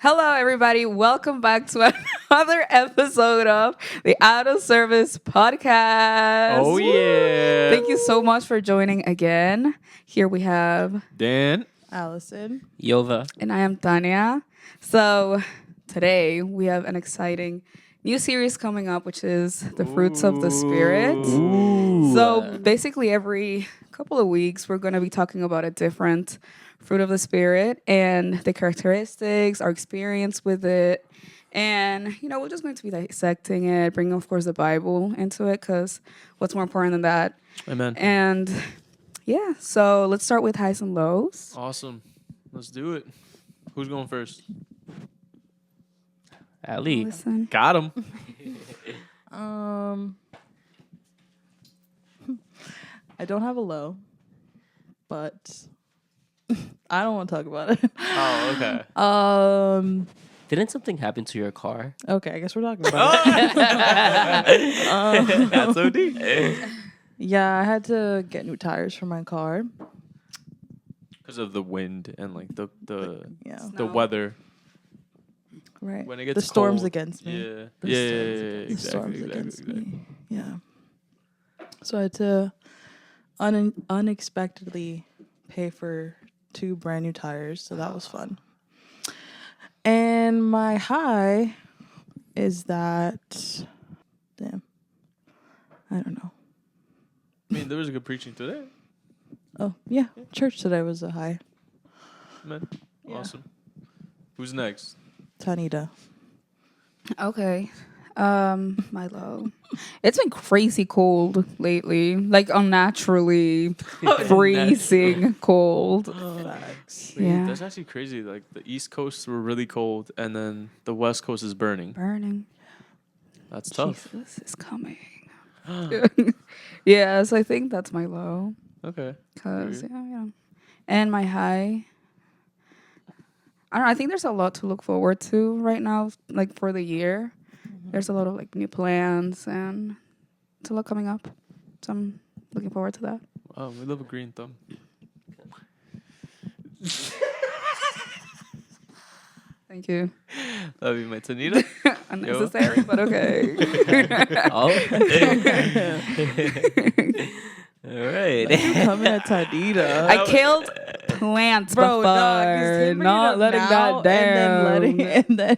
Hello, everybody. Welcome back to another episode of the Out of Service Podcast. Oh, yeah. Thank you so much for joining again. Here we have Dan. Allison. Yova. and I am Tanya. So today we have an exciting new series coming up, which is the fruits of the Spirit. Ooh. So basically, every couple of weeks, we're going to be talking about a different fruit of the Spirit and the characteristics, our experience with it. And, we're just going to be dissecting it, bringing, of course, the Bible into it, because what's more important than that? Amen. And, yeah, so let's start with highs and lows. Awesome. Let's do it. Who's going first? Ali. Listen. Got him. I don't have a low, but I don't want to talk about it. Oh, okay. Didn't something happen to your car? Okay, I guess we're talking about it. That's so deep. Yeah, I had to get new tires for my car. Because of the wind and like the Yeah, the weather. right. When it gets the storms cold. against me. Yeah. The Yeah, storms exactly. The storms against exactly. me. Yeah. So I had to unexpectedly pay for 2 brand new tires, so that was fun. And my high is that, damn, I don't know. I mean, there was a good preaching today. Oh, yeah, church today was a high. Man. Yeah. Awesome. Who's next? Tanita. Okay. My low. It's been crazy cold lately, like unnaturally freezing cold. Facts. Wait, Yeah. That's actually crazy. Like the East Coast were really cold, and then the West Coast is burning. Burning. That's tough. Jesus is coming. Yeah, so I think that's my low. Okay. Cause Weird. yeah. And my high. I don't know. I think there's a lot to look forward to right now, like for the year. There's a lot of like new plans and it's a lot coming up. So I'm looking forward to that. Wow, we love a green thumb. Thank you. Love you, my Tanita. Unnecessary, but okay. Oh. All right. Coming at Tanita. I killed plants Bro, before, nah, 'cause him bringing it not up letting now that down. and then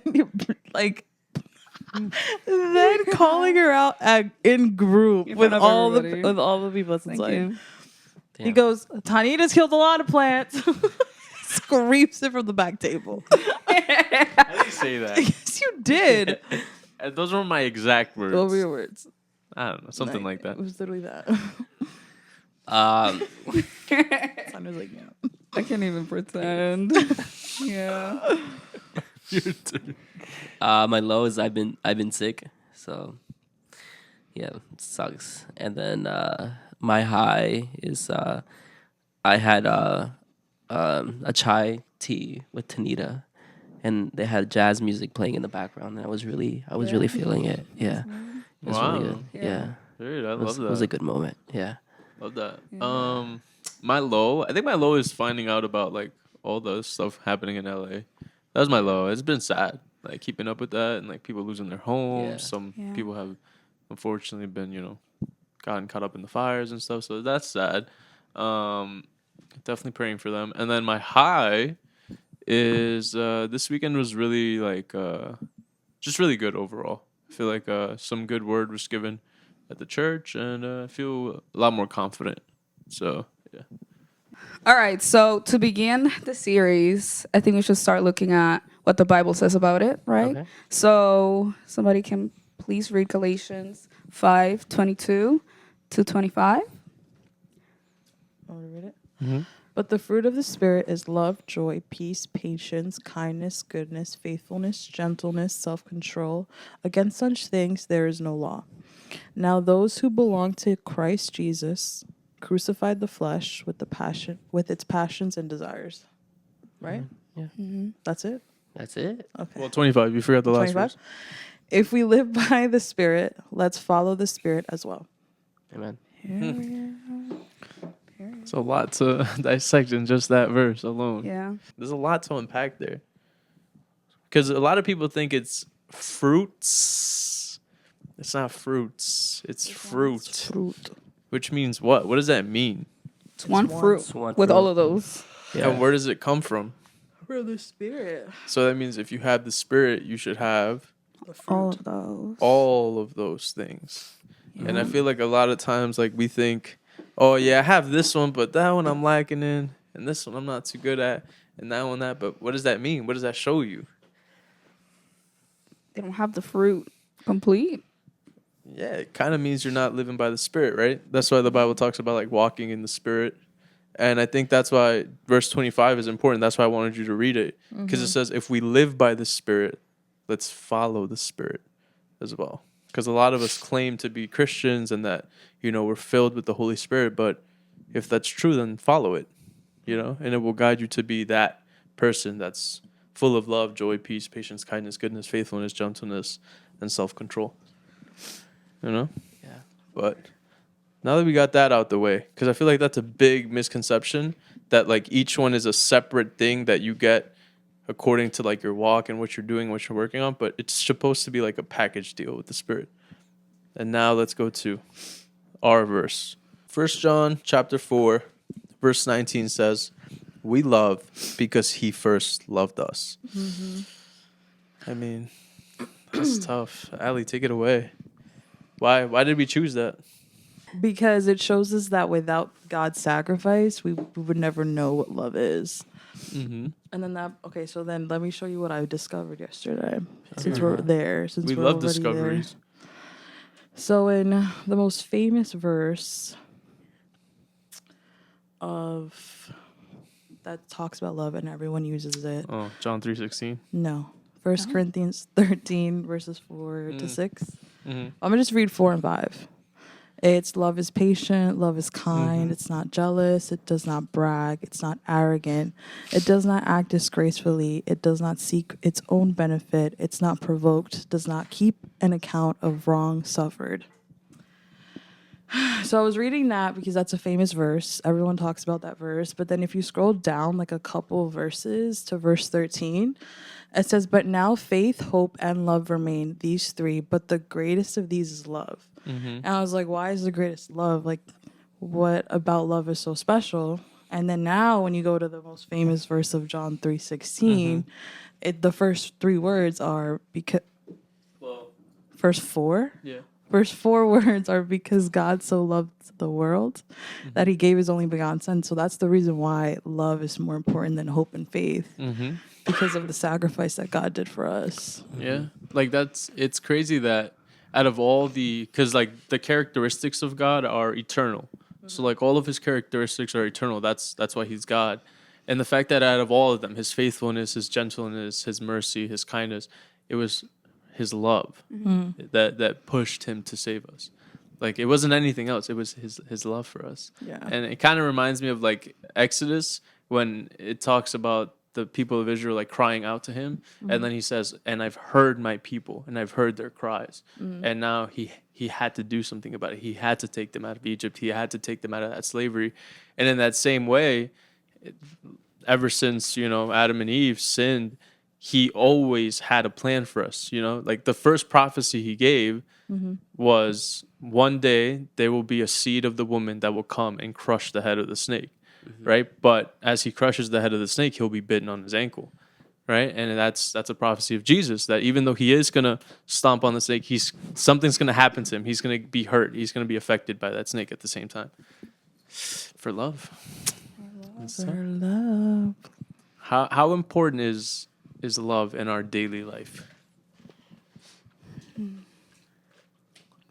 like then calling her out in group In with front of all everybody. the people. It's Thank like you. he Damn. goes, Tanita's killed a lot of plants. Screams it from the back table. How do you say that? Yes, you did. Those were my exact words. What were your words? I don't know, something like that. It was literally that. Tanya's like, yeah. I can't even pretend. Yeah. Your turn. My low is I've been sick, so yeah, it sucks. And then my high is I had a chai tea with Tanita, and they had jazz music playing in the background, and I was really feeling it. Yeah, it was really good. Yeah. Yeah, Dude, I it was, love that. it was a good moment. Yeah. Love that. Yeah. My low, I think my low is finding out about like all the stuff happening in LA. That was my low. It's been sad, like keeping up with that and like people losing their homes. Yeah. Some Yeah. people have unfortunately been, gotten caught up in the fires and stuff. So that's sad. Definitely praying for them. And then my high is this weekend was really like just really good overall. I feel like some good word was given at the church, and I feel a lot more confident. So yeah. All right. So to begin the series, I think we should start looking at what the Bible says about it, right? Okay. So somebody can please read Galatians 5:22-25. Want to read it? Mm-hmm. But the fruit of the Spirit is love, joy, peace, patience, kindness, goodness, faithfulness, gentleness, self-control. Against such things there is no law. Now those who belong to Christ Jesus crucified the flesh with its passions and desires. Right? Yeah. Mm-hmm. That's it? That's it. Okay. Well, 25. You forgot the last 25? verse. If we live by the Spirit, let's follow the Spirit as well. Amen. It's a lot to dissect in just that verse alone. Yeah. There's a lot to unpack there. Because a lot of people think it's fruits. It's not fruits. It's fruit. Fruit. Which means what? What does that mean? It's one one. fruit It's one with fruit. all of those. Yeah. And where does it come from? For the spirit. So that means if you have the Spirit, you should have The fruit. All of those. all of those things. And I feel like a lot of times, like, we think, oh, yeah, I have this one, but that one I'm lacking in, and this one I'm not too good at, and that one that. But what does that mean? What does that show you? They don't have the fruit complete. Yeah, it kind of means you're not living by the Spirit, right? That's why the Bible talks about, like, walking in the Spirit. And I think that's why verse 25 is important. That's why I wanted you to read it. Because it says, if we live by the Spirit, let's follow the Spirit as well. Because a lot of us claim to be Christians and that, we're filled with the Holy Spirit. But if that's true, then follow it, and it will guide you to be that person that's full of love, joy, peace, patience, kindness, goodness, faithfulness, gentleness, and self-control. Yeah. But now that we got that out the way, because I feel like that's a big misconception that, like, each one is a separate thing that you get according to, like, your walk and what you're doing, what you're working on, but it's supposed to be like a package deal with the Spirit. And now let's go to our verse. 1 John chapter 4, verse 19 says, we love because he first loved us. I mean, that's tough. Ali, take it away. Why did we choose that? Because it shows us that without God's sacrifice, we would never know what love is. Mm-hmm. And then so then let me show you what I discovered yesterday. Since we're there. Since We we're love already discoveries. there. So in the most famous verse of that talks about love and everyone uses it. Oh, John 3:16. No. 1 Corinthians 13, verses 4 to 6. Mm-hmm. I'm going to just read 4 and 5. It's love is patient, love is kind, it's not jealous, it does not brag, it's not arrogant, it does not act disgracefully, it does not seek its own benefit, it's not provoked, does not keep an account of wrong suffered. So I was reading that because that's a famous verse. Everyone talks about that verse. But then if you scroll down like a couple verses to verse 13, it says, but now faith, hope, and love remain, these three, but the greatest of these is love. And I was like, why is the greatest love? Like, what about love is so special? And then now when you go to the most famous verse of John 3:16, the first 3 words are because... First 4? Yeah. First 4 words are because God so loved the world that he gave his only begotten son. So that's the reason why love is more important than hope and faith, because of the sacrifice that God did for us. Yeah. Like, it's crazy that out of all because, like, the characteristics of God are eternal. So, like, all of his characteristics are eternal. That's why he's God. And the fact that out of all of them, his faithfulness, his gentleness, his mercy, his kindness, it was his love that pushed him to save us. Like, it wasn't anything else. It was his love for us. Yeah. And it kind of reminds me of, like, Exodus, when it talks about the people of Israel, like, crying out to him. And then he says, and I've heard my people and I've heard their cries. And now he had to do something about it. He had to take them out of Egypt. He had to take them out of that slavery. And in that same way, ever since, Adam and Eve sinned, he always had a plan for us, like the first prophecy he gave was one day there will be a seed of the woman that will come and crush the head of the snake, right? But as he crushes the head of the snake, he'll be bitten on his ankle, right? And that's a prophecy of Jesus, that even though he is going to stomp on the snake, something's going to happen to him. He's going to be hurt. He's going to be affected by that snake at the same time. For love. For love. How important is love in our daily life?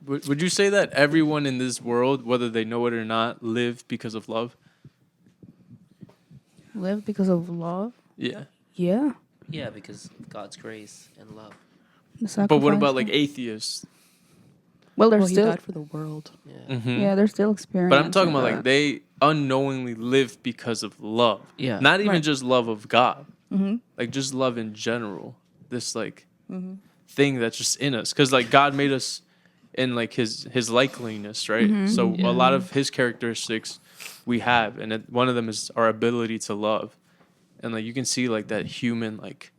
Would you say that everyone in this world, whether they know it or not, live because of love? Live because of love? Yeah. Yeah. Yeah, because of God's grace and love. But what about, like, atheists? Well, they're Well, still... he died for the world. Yeah. Yeah, they're still experiencing. But I'm talking about, like, that. they unknowingly live because of love. Yeah. Not even Right. just love of God. Like, just love in general. This, like, thing that's just in us. Because, like, God made us in, like, his likeliness, right? So a lot of his characteristics we have. And one of them is our ability to love. And, like, you can see, like, that human, like,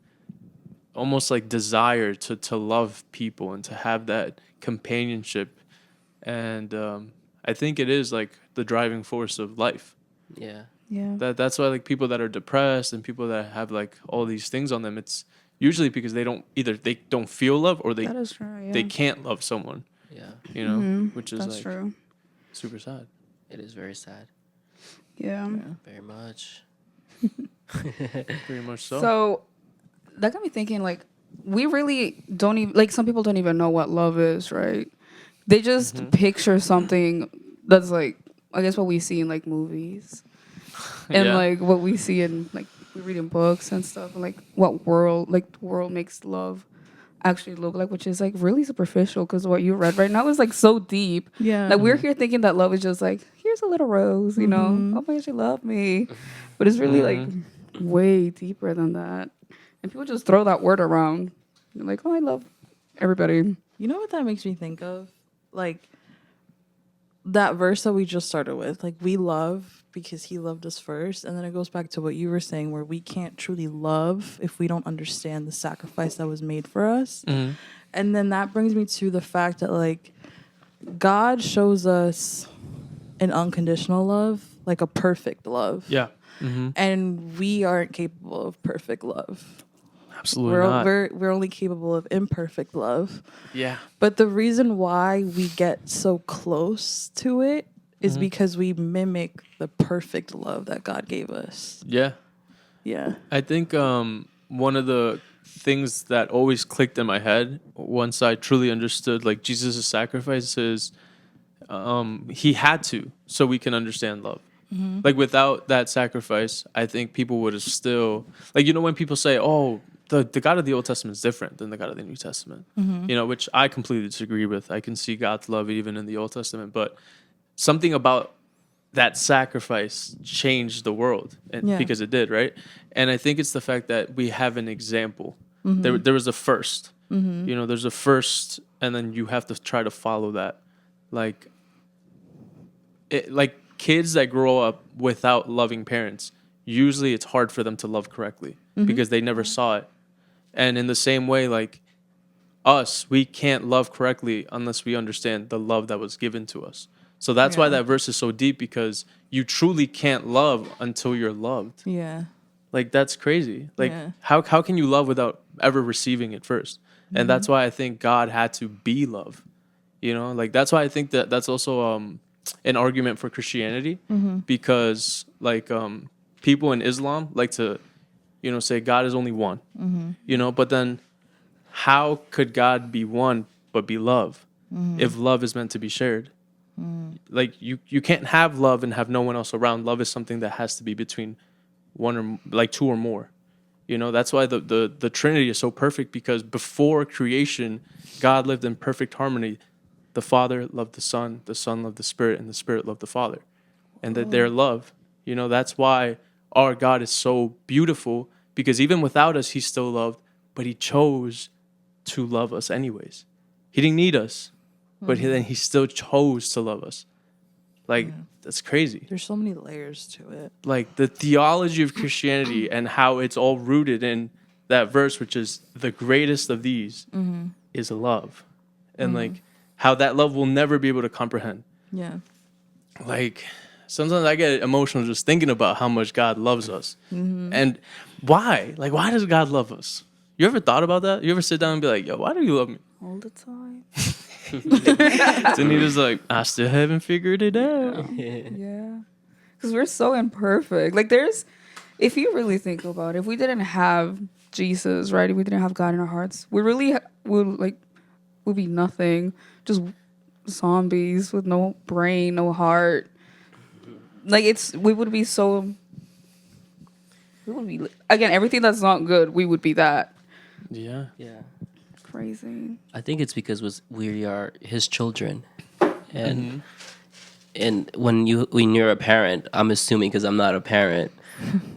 almost like desire to love people and to have that companionship. And I think it is like the driving force of life. Yeah. Yeah. That's why like people that are depressed and people that have like all these things on them, it's usually because they don't feel love, or That is true. Yeah. they can't love someone, Yeah. which is That's like true. super sad. It is very sad. Yeah. Very much. Pretty much so. So that got me thinking, like, we really don't even, like, some people don't even know what love is, right? They just picture something that's like, I guess, what we see in like movies and Yeah. like what we see in like we read in books and stuff, and like what the world makes love actually look like, which is like really superficial, because what you read right now is like so deep. Yeah. Like we're here thinking that love is just like, here's a little rose, you know, oh my gosh, you love me, but it's really like way deeper than that, and people just throw that word around. They're like, oh, I love everybody. You know what that makes me think of? Like that verse that we just started with. Like, we love because he loved us first. And then it goes back to what you were saying, where we can't truly love if we don't understand the sacrifice that was made for us. And then that brings me to the fact that, like, God shows us an unconditional love, like a perfect love. Yeah. And we aren't capable of perfect love. Absolutely not. We're only capable of imperfect love. Yeah. But the reason why we get so close to it is because we mimic the perfect love that God gave us. Yeah. Yeah. I think one of the things that always clicked in my head once I truly understood like Jesus' sacrifice is he had to, so we can understand love. Like without that sacrifice, I think people would have still, like, you know, when people say, oh, the God of the Old Testament is different than the God of the New Testament, you know, which I completely disagree with. I can see God's love even in the Old Testament, but something about that sacrifice changed the world, and Yeah. because it did, right? And I think it's the fact that we have an example. There was a first, you know, there's a first, and then you have to try to follow that. Like kids that grow up without loving parents, usually it's hard for them to love correctly because they never saw it. And in the same way, like us, we can't love correctly unless we understand the love that was given to us. So that's why that verse is so deep, because you truly can't love until you're loved. Yeah. Like, that's crazy. Like, Yeah. how can you love without ever receiving it first? And that's why I think God had to be love. You know, like, that's why I think that that's also an argument for Christianity, because like people in Islam like to, you know, say God is only one, you know, but then how could God be one but be love if love is meant to be shared? Like you can't have love and have no one else around. Love is something that has to be between one or like two or more. You know, that's why the Trinity is so perfect, because before creation, God lived in perfect harmony. The Father loved the Son loved the Spirit, and the Spirit loved the Father. And that their love, you know, that's why our God is so beautiful, because even without us, he still loved, but he chose to love us anyways. He didn't need us, but then he still chose to love us. Like, that's crazy. There's so many layers to it. Like, the theology of Christianity and how it's all rooted in that verse, which is the greatest of these, is love. And like, how that love will never be able to comprehend. Yeah. Like, sometimes I get emotional just thinking about how much God loves us. And why? Like, why does God love us? You ever thought about that? You ever sit down and be like, yo, why do you love me? All the time. Tanita's like, I still haven't figured it out. Yeah. Because we're so imperfect. Like, if you really think about it, if we didn't have Jesus, right? If we didn't have God in our hearts, we really would be nothing. Just zombies with no brain, no heart. Like, we would be, again, everything that's not good, we would be that. Yeah. Yeah. Crazy. I think it's because we are his children, and and when you're a parent, I'm assuming, because I'm not a parent,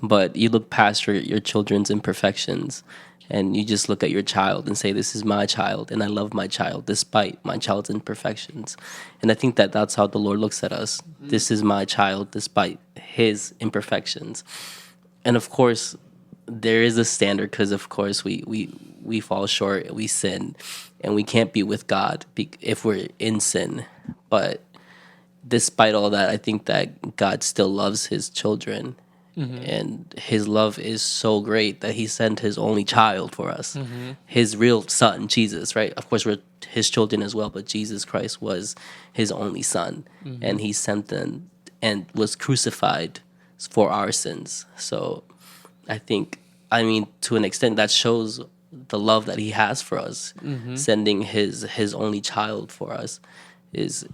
but you look past your children's imperfections, and you just look at your child and say, this is my child, and I love my child despite my child's imperfections. And I think that that's how the Lord looks at us. This is my child despite his imperfections. And of course, there is a standard, because of course we we fall short, we sin, and we can't be with God if we're in sin. But despite all that, I think that God still loves his children. And his love is so great that he sent his only child for us, his real son, Jesus, right? Of course, we're his children as well, but Jesus Christ was his only son, and he sent them and was crucified for our sins. So I think, I mean, to an extent, that shows the love that he has for us. Sending his only child for us is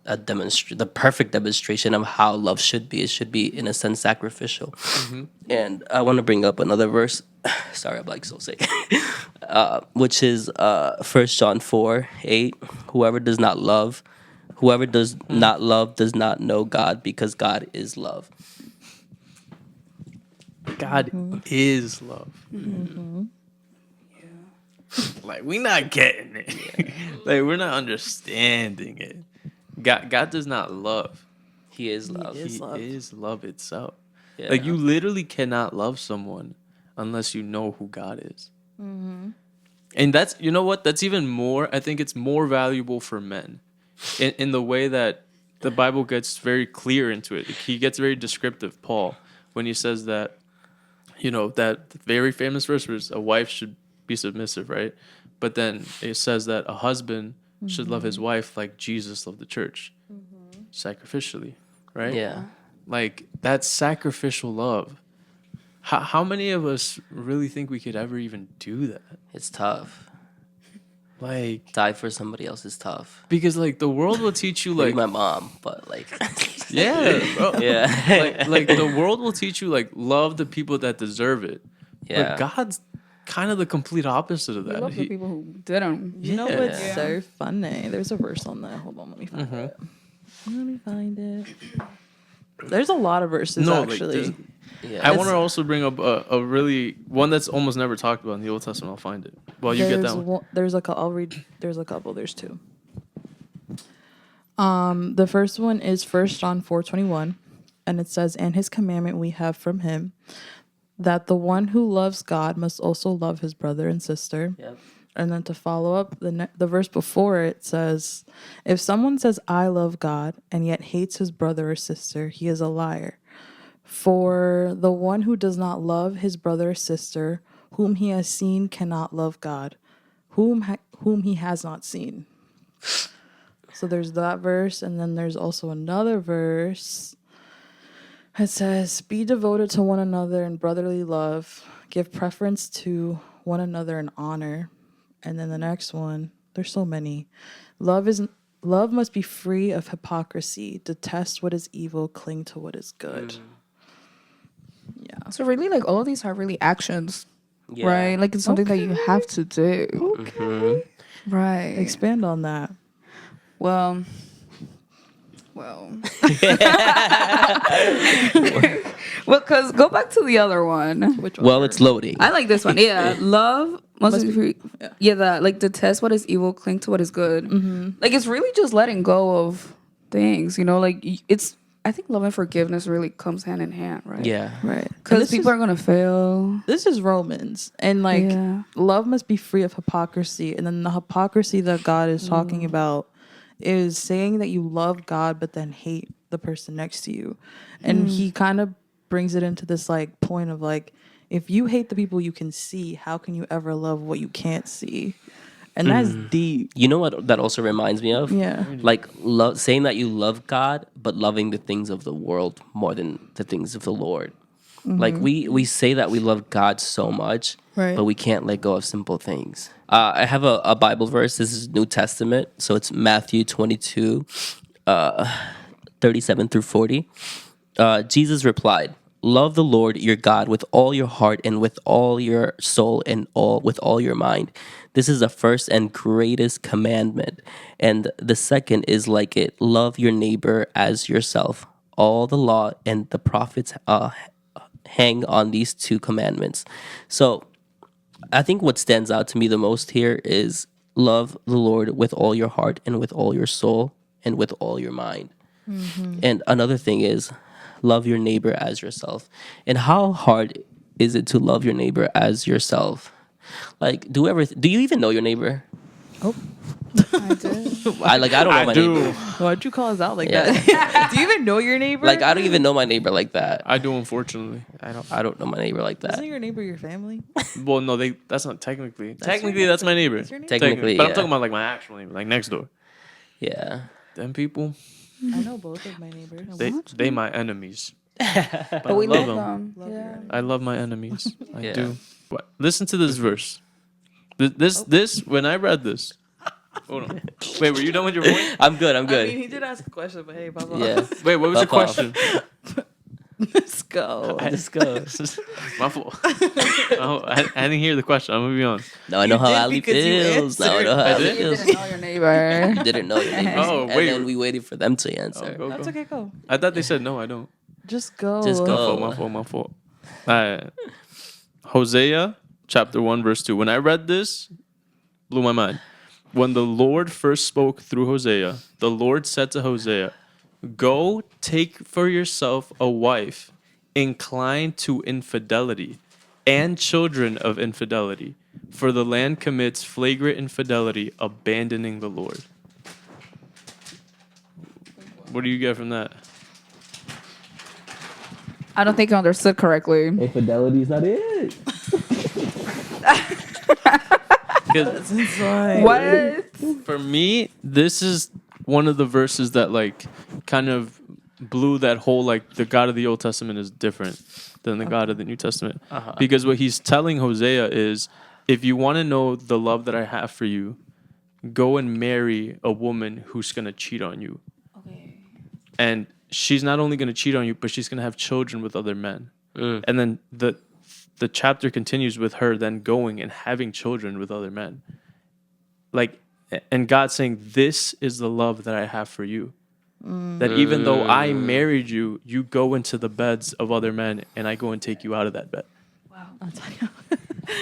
the perfect demonstration of how love should be. It should be, in a sense, sacrificial. And I want to bring up another verse. Sorry, I'm like so sick. Which is 1 John 4:8. Whoever does not love does not know God, because God is love. God is love. Like, we not getting it. Like, we're not understanding it. God does not love. He is love. is. He love. is love itself. Yeah. Like, you literally cannot love someone unless you know who God is. And that's, you know what? That's even more, I think it's more valuable for men in the way that the Bible gets very clear into it. He gets very descriptive, Paul, when he says that, you know, that very famous verse where a wife should be submissive, right? But then it says that a husband should love his wife like Jesus loved the church, sacrificially, right? Yeah. Like, that's sacrificial love. How many of us really think we could ever even do that? It's tough. Like, Die for somebody else is tough. because like the world will teach you Maybe like, my mom, but like, yeah, bro. yeah, like the world will teach you like love the people that deserve it. yeah. But God's kind of the complete opposite of We that. love the people who didn't. You know Yeah. what's Yeah. so funny? There's a verse on that. Hold on, let me find it. Let me find it. There's a lot of verses actually. Yeah. I want to also bring up a really one that's almost never talked about in the Old Testament. I'll find it. Well, you get that one. I'll read. There's a couple. There's two. The first one is 1 John 4:21, and it says, "And his commandment we have from him, that the one who loves God must also love his brother and sister." Yep. And then to follow up, the verse before it says, "If someone says I love God and yet hates his brother or sister, he is a liar. For the one who does not love his brother or sister, whom he has seen, cannot love God, whom he has not seen." So there's that verse, and then there's also another verse. It says, "Be devoted to one another in brotherly love. Give preference to one another in honor." And then the next one, there's so many. Love must be free of hypocrisy. Detest what is evil. Cling to what is good. Yeah. So really, like all of these are really actions, Yeah. right? Like it's something that you have to do, Okay. right? Expand on that. Well, because go back to the other one. Which one? Well, it's loading. I like this one. Yeah, love must be free. Yeah, that like detest what is evil, cling to what is good. Like it's really just letting go of things, you know. Like it's. I think love and forgiveness really comes hand in hand, right? Yeah. Right. Because people are gonna fail. This is Romans, and like Yeah. love must be free of hypocrisy, and then the hypocrisy that God is talking about is saying that you love God but then hate the person next to you, and he kind of brings it into this like point of like, if you hate the people you can see, how can you ever love what you can't see? And that's deep. You know what that also reminds me of? Yeah. Like saying that you love God, but loving the things of the world more than the things of the Lord. Like we say that we love God so much, Right. but we can't let go of simple things. I have a Bible verse. This is New Testament, so it's Matthew 22, 37 through 40. Jesus replied, "Love the Lord your God with all your heart and with all your soul and with all your mind. This is the first and greatest commandment. And the second is like it. Love your neighbor as yourself. All the law and the prophets hang on these two commandments." So I think what stands out to me the most here is love the Lord with all your heart and with all your soul and with all your mind. And another thing is love your neighbor as yourself. And how hard is it to love your neighbor as yourself? Like, do you even know your neighbor? Oh, I did. I don't know my neighbor. why'd you call us out like Yeah. that? Do you even know your neighbor? Like, I don't even know my neighbor like that. I do, unfortunately. I don't know my neighbor like that. Isn't your neighbor your family? Well, no, that's not technically. That's your Technically, that's my neighbor. That's your neighbor. Technically, but I'm yeah. talking about like my actual neighbor, like next door. Yeah. Them people, I know both of my neighbors. they my enemies. But we love love them. them. Love Yeah. your I love my enemies. I Yeah. do. What? Listen to this verse. This when I read this. Hold on. Wait, were you done with your point? I'm good. I'm I good. mean, he did ask a question, but hey, Papa. Yeah. Wait, what was your Fuck off. question? Let's go. Let's go. My fault. I didn't hear the question. I'm gonna be honest. Now I know how did Ali because you feels. Now I know how I Ali did? You feels. didn't know your neighbor. Didn't know your neighbor. Oh, And wait. then we waited for them to answer. Go, That's go. okay, go. I thought they said no. I don't. Just go. Just go. My fault. Hosea chapter 1 verse 2. When I read this, blew my mind. When the Lord first spoke through Hosea, the Lord said to Hosea, "Go take for yourself a wife inclined to infidelity and children of infidelity, for the land commits flagrant infidelity, abandoning the Lord." What do you get from that? I don't think I understood correctly. Infidelity is not it. 'Cause What? for me, this is one of the verses that like kind of blew that whole like the God of the Old Testament is different than the God of the New Testament. Uh-huh. Because what he's telling Hosea is, if you want to know the love that I have for you, go and marry a woman who's going to cheat on you. Okay. And she's not only going to cheat on you, but she's going to have children with other men. And then the chapter continues with her then going and having children with other men. Like, and God saying, this is the love that I have for you. That even though I married you, you go into the beds of other men and I go and take you out of that bed.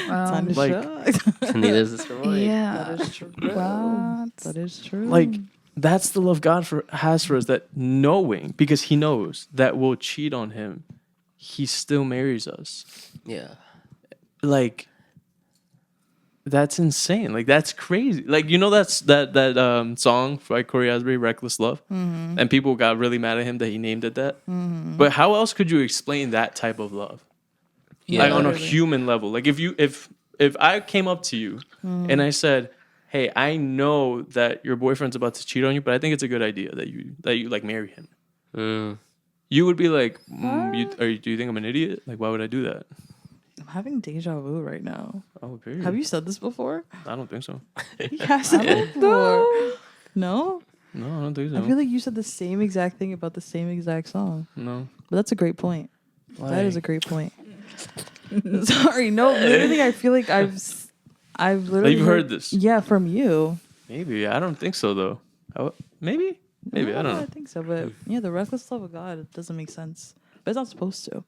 Time to Like- shock. Needless to say. Yeah. That is true. What? That is true. Like, that's the love God has for us, that knowing, because he knows that we'll cheat on him, he still marries us. Yeah. Like, that's insane. Like, that's crazy. Like, you know, that song by Corey Asbury, Reckless Love, and people got really mad at him that he named it that. But how else could you explain that type of love? Yeah. Like on a Literally. human level. Like if I came up to you and I said, "Hey, I know that your boyfriend's about to cheat on you, but I think it's a good idea that you like marry him." You would be like, "Do you think I'm an idiot? Like, why would I do that?" I'm having deja vu right now. Oh, period. Have you said this before? I don't think so. He hasn't before. No? No, I don't think I so. feel like you said the same exact thing about the same exact song. No. But that's a great point. That is a Like- great point. Sorry, no, literally, I feel like I've literally You've heard this. Yeah, from you. Maybe I don't think so though. Maybe I don't know. I think so, but yeah, the reckless love of God, it doesn't make sense. But it's not supposed to.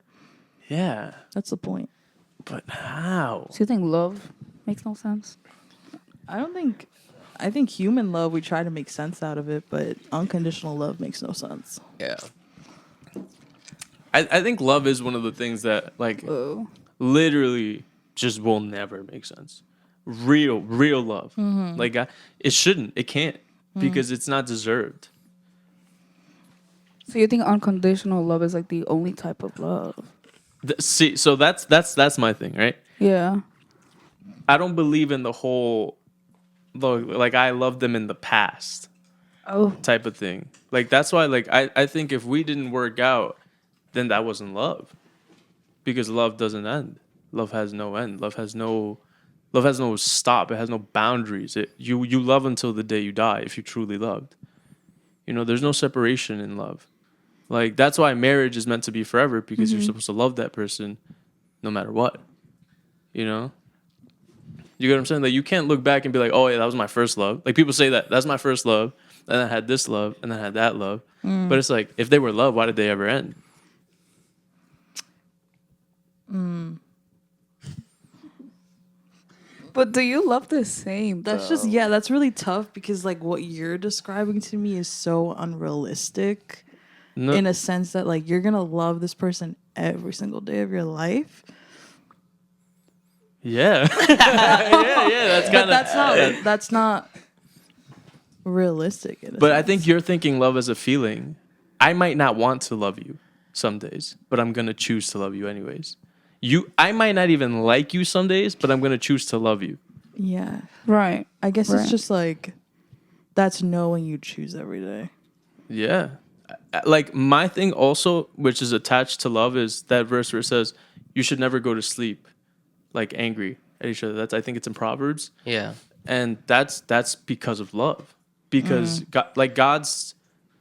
Yeah, That's the point. but how? So you think love makes no sense? I think human love, we try to make sense out of it, but unconditional love makes no sense. Yeah. I think love is one of the things that like Oh. literally just will never make sense. Real love. Like it shouldn't. It can't because it's not deserved. So you think unconditional love is like the only type of love? See, so that's my thing, right? Yeah. I don't believe in the whole like I loved them in the past Oh. type of thing. Like that's why like I think if we didn't work out, then that wasn't love. Because love doesn't end. Love has no end. Love has no stop. It has no boundaries. You love until the day you die if you truly loved. You know, there's no separation in love. Like that's why marriage is meant to be forever, because you're supposed to love that person no matter what. You know? You get what I'm saying? Like you can't look back and be like, "Oh, yeah, that was my first love." Like people say that's my first love, and then I had this love, and then I had that love. But it's like, if they were love, why did they ever end? But do you love the same? That's though? just, yeah, that's really tough because, like, what you're describing to me is so unrealistic No, in a sense that, like, you're going to love this person every single day of your life. Yeah. yeah. That's But kind that's not realistic. In a But I sense. think you're thinking love as a feeling. I might not want to love you some days, but I'm gonna choose to love you anyways. I might not even like you some days, but I'm gonna choose to love you. Yeah. Right. I guess Right. it's just like that's knowing you choose every day. Yeah. Like my thing also, which is attached to love, is that verse where it says, "You should never go to sleep like angry at each other." That's I think it's in Proverbs, Yeah. and that's because of love, because God's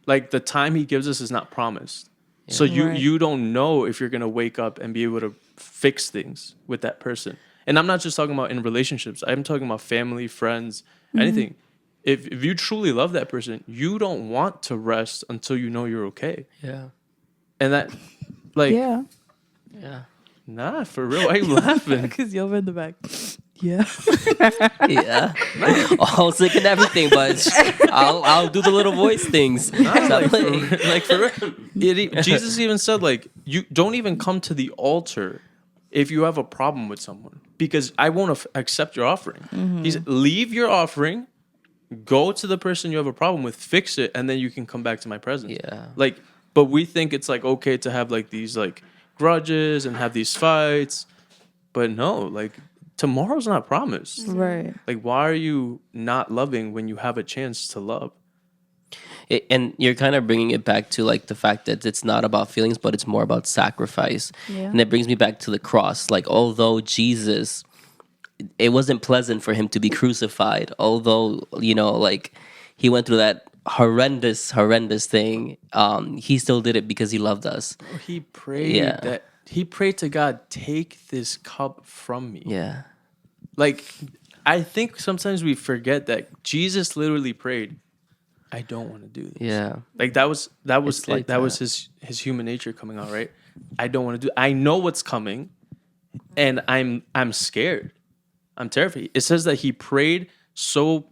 like the time He gives us is not promised. So Right. you don't know if you're gonna wake up and be able to fix things with that person. And I'm not just talking about in relationships. I'm talking about family, friends, anything. If you truly love that person, you don't want to rest until you know you're okay. Yeah. And that, like, Yeah. Yeah. nah, for real. Why are you laughing? Because you're in the back. Yeah. Yeah. All sick and everything, but I'll do the little voice things. Stop playing. Like for real. Jesus even said, like, you don't even come to the altar if you have a problem with someone, because I won't accept your offering. He said, leave your offering, go to the person you have a problem with, fix it, and then you can come back to my presence. Yeah. Like, but we think it's like okay to have like these like grudges and have these fights, but no, like tomorrow's not promised. Right. Like, why are you not loving when you have a chance to love? And you're kind of bringing it back to like the fact that it's not about feelings, but it's more about sacrifice. Yeah. And it brings me back to the cross. Like, although Jesus, it wasn't pleasant for him to be crucified, although, you know, like he went through that horrendous thing, he still did it because he loved us. He prayed Yeah. he prayed to God, take this cup from me. Yeah. Like, I think sometimes we forget that Jesus literally prayed, I don't want to do this. Yeah. Like that was It's like like that was that. his human nature coming out, right? I don't want to do. I know what's coming, and I'm scared. I'm terrified. It says that he prayed so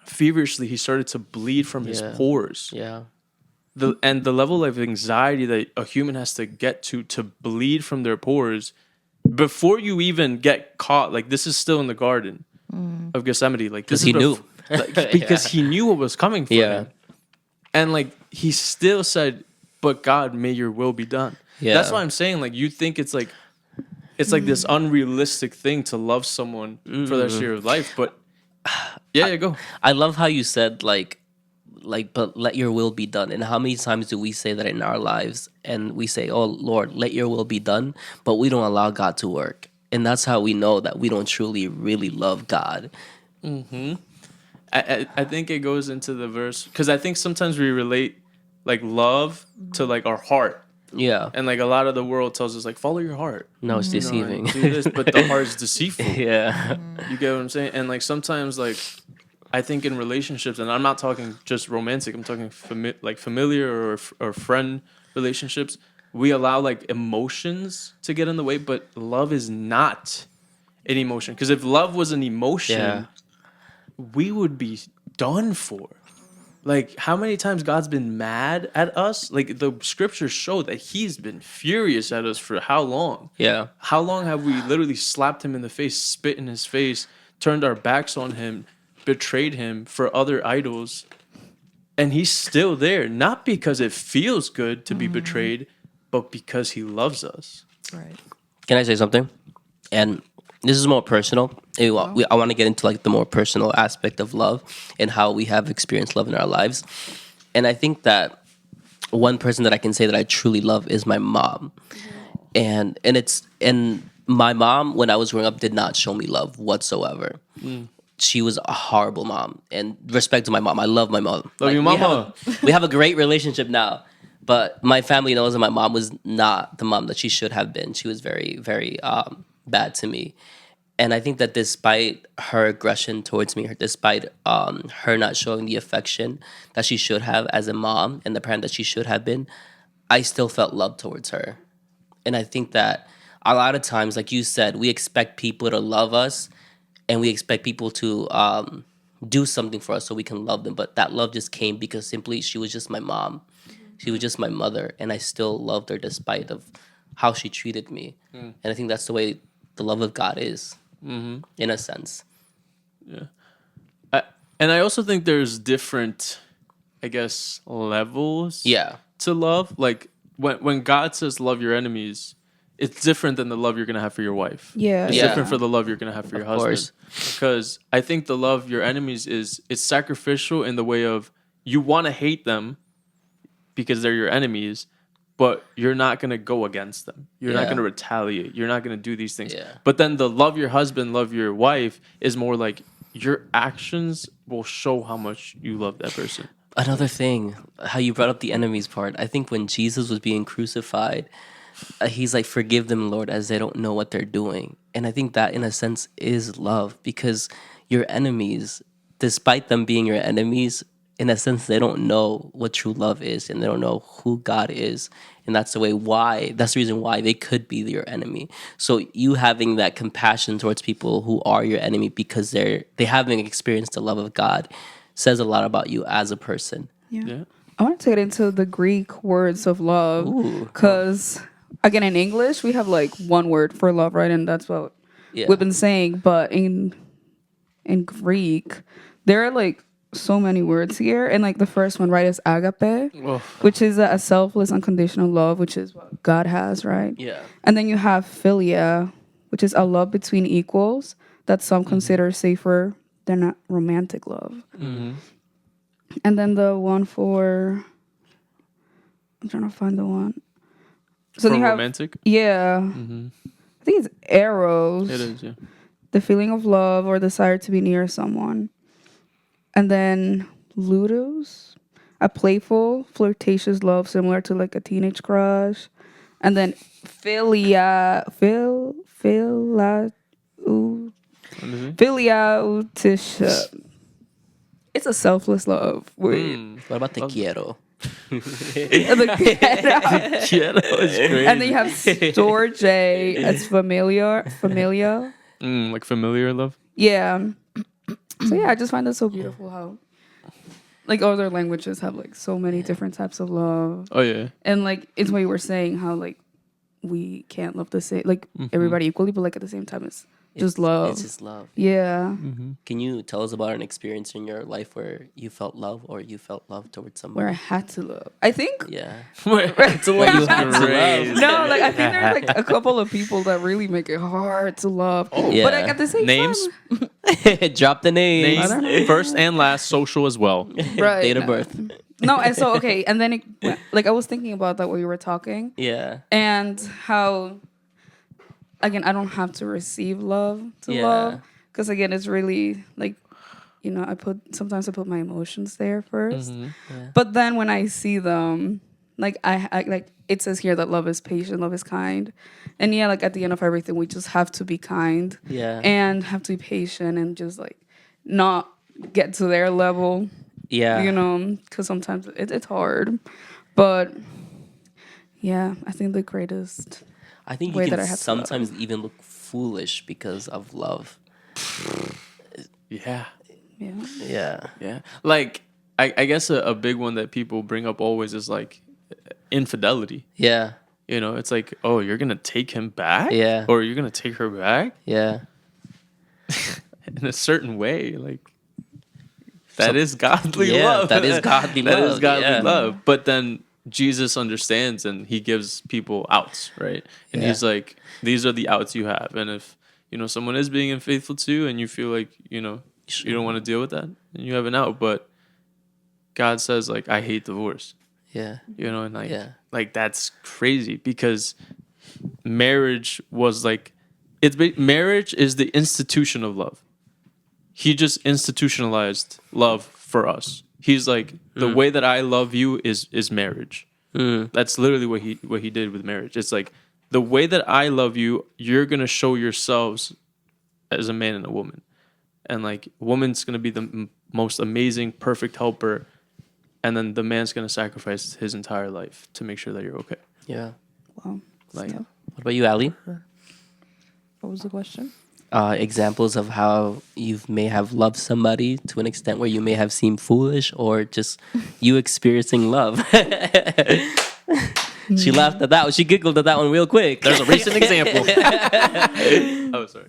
feverishly he started to bleed from his Yeah. pores. Yeah. The level of anxiety that a human has to get to bleed from their pores before you even get caught. Like this is still in the Garden of Gethsemane. Like this 'Cause he is knew. because he knew what was coming for Yeah. him. And like he still said, "But God, may your will be done." Yeah. That's why I'm saying like you think it's like this unrealistic thing to love someone for the rest of your life, but yeah, go. I love how you said but let your will be done. And how many times do we say that in our lives? And we say, "Oh Lord, let your will be done," but we don't allow God to work. And that's how we know that we don't truly really love God. I think it goes into the verse because I think sometimes we relate like love to like our heart, Yeah. and like a lot of the world tells us like follow your heart, No, it's you know, deceiving. and do this, but the heart is deceitful. Yeah. You get what I'm saying? And like sometimes like I think in relationships, and I'm not talking just romantic, I'm talking like familiar or friend relationships, we allow like emotions to get in the way, but love is not an emotion. Because if love was an emotion, Yeah. we would be done for. Like how many times God's been mad at us? Like the scriptures show that he's been furious at us for how long? Yeah. How long have we literally slapped him in the face, spit in his face, turned our backs on him, betrayed him for other idols? And he's still there, not because it feels good to be betrayed, but because he loves us. Right. Can I say something? And this is more personal. I want to get into like the more personal aspect of love and how we have experienced love in our lives. And I think that one person that I can say that I truly love is my mom. And my mom, when I was growing up, did not show me love whatsoever. She was a horrible mom. And respect to my mom, I love my mom. Love your mama. We have a great relationship now. But my family knows that my mom was not the mom that she should have been. She was very, very bad to me. And I think that despite her aggression towards me, despite her not showing the affection that she should have as a mom and the parent that she should have been, I still felt love towards her. And I think that a lot of times, like you said, we expect people to love us and we expect people to do something for us so we can love them. But that love just came because simply she was just my mom. She was just my mother. And I still loved her despite of how she treated me. And I think that's the way the love of God is. in a sense. And I also think there's different, I guess, levels Yeah. to love. Like when God says love your enemies, it's different than the love you're gonna have for your wife. Yeah. It's Yeah. different for the love you're gonna have for your husband. Because I think the love your enemies it's sacrificial in the way of you want to hate them because they're your enemies, but you're not gonna go against them. You're not Yeah. gonna retaliate. You're not gonna do these things. Yeah. But then the love your husband, love your wife is more like your actions will show how much you love that person. Another thing, how you brought up the enemies part. I think when Jesus was being crucified, he's like, "Forgive them, Lord, as they don't know what they're doing." And I think that, in a sense, is love, because your enemies, despite them being your enemies, in a sense, they don't know what true love is, and they don't know who God is, and that's the reason why they could be your enemy. So you having that compassion towards people who are your enemy because they haven't experienced the love of God says a lot about you as a person. Yeah. I want to get into the Greek words of love Ooh. because, again, in English we have like one word for love, right? And that's what Yeah. we've been saying. But in Greek, there are like so many words here, and like the first one, right, is agape, Oh. which is a selfless, unconditional love, which is what God has, right? Yeah. And then you have philia, which is a love between equals that some consider safer than a romantic love. And then the one for, I'm trying to find the one. So For you have romantic? yeah, I think it's eros. It is, yeah. The feeling of love or desire to be near someone. And then ludus, a playful, flirtatious love similar to like a teenage crush. And then filiautisha. It's a selfless love. What about te quiero? And Quiero is crazy. then you have storge as familiar. Like familiar love? Yeah. So yeah, I just find it so beautiful how like other languages have like so many different types of love. Oh, yeah. And like it's what you were saying, how like we can't love the same like everybody equally, but like at the same time it's just love. It's just love. Yeah. Can you tell us about an experience in your life where you felt love or you felt love towards somebody? Where I had to love. I think Yeah. It's what you had to love. no, like I think there's like a couple of people that really make it hard to love. Oh. Yeah. But like at the same Names? time, Drop the names. Names, first and last, social as well. right, Date of no. birth. No, and so okay, and then like I was thinking about that while you were talking. Yeah. And how again I don't have to receive love to Yeah. love, because again it's really like, you know, sometimes I put my emotions there first, Yeah. but then when I see them, like I like it says here that love is patient, love is kind, and yeah, like at the end of everything we just have to be kind Yeah. and have to be patient and just like not get to their level, Yeah. you know, because sometimes it's hard, but yeah, I think the greatest I think you way can that I have to love. sometimes even look foolish because of love. Yeah. Yeah. Yeah. Yeah. Like, I guess a big one that people bring up always is like infidelity. Yeah. You know, it's like, oh, you're going to take him back? Yeah. Or you're going to take her back? Yeah. In a certain way. Like, that is godly Yeah, love. that is godly That love, is godly yeah. love. But then Jesus understands and he gives people outs, right? And Yeah. he's like, these are the outs you have. And if, you know, someone is being unfaithful to you and you feel like, you know, you don't want to deal with that, then you have an out. But God says, like, I hate divorce. Yeah. You know, and like, Yeah. like that's crazy because marriage was like, marriage is the institution of love. He just institutionalized love for us. He's like, the way that I love you is marriage. That's literally what he did with marriage. It's like, the way that I love you, you're gonna show yourselves as a man and a woman, and like, woman's gonna be the most amazing, perfect helper, and then the man's gonna sacrifice his entire life to make sure that you're okay. Yeah. Wow. Like, So, What about you, Ali? What was the question? Examples of how you may have loved somebody to an extent where you may have seemed foolish, or just you experiencing love. She laughed at that one. She giggled at that one real quick. there's a recent example. Oh, sorry.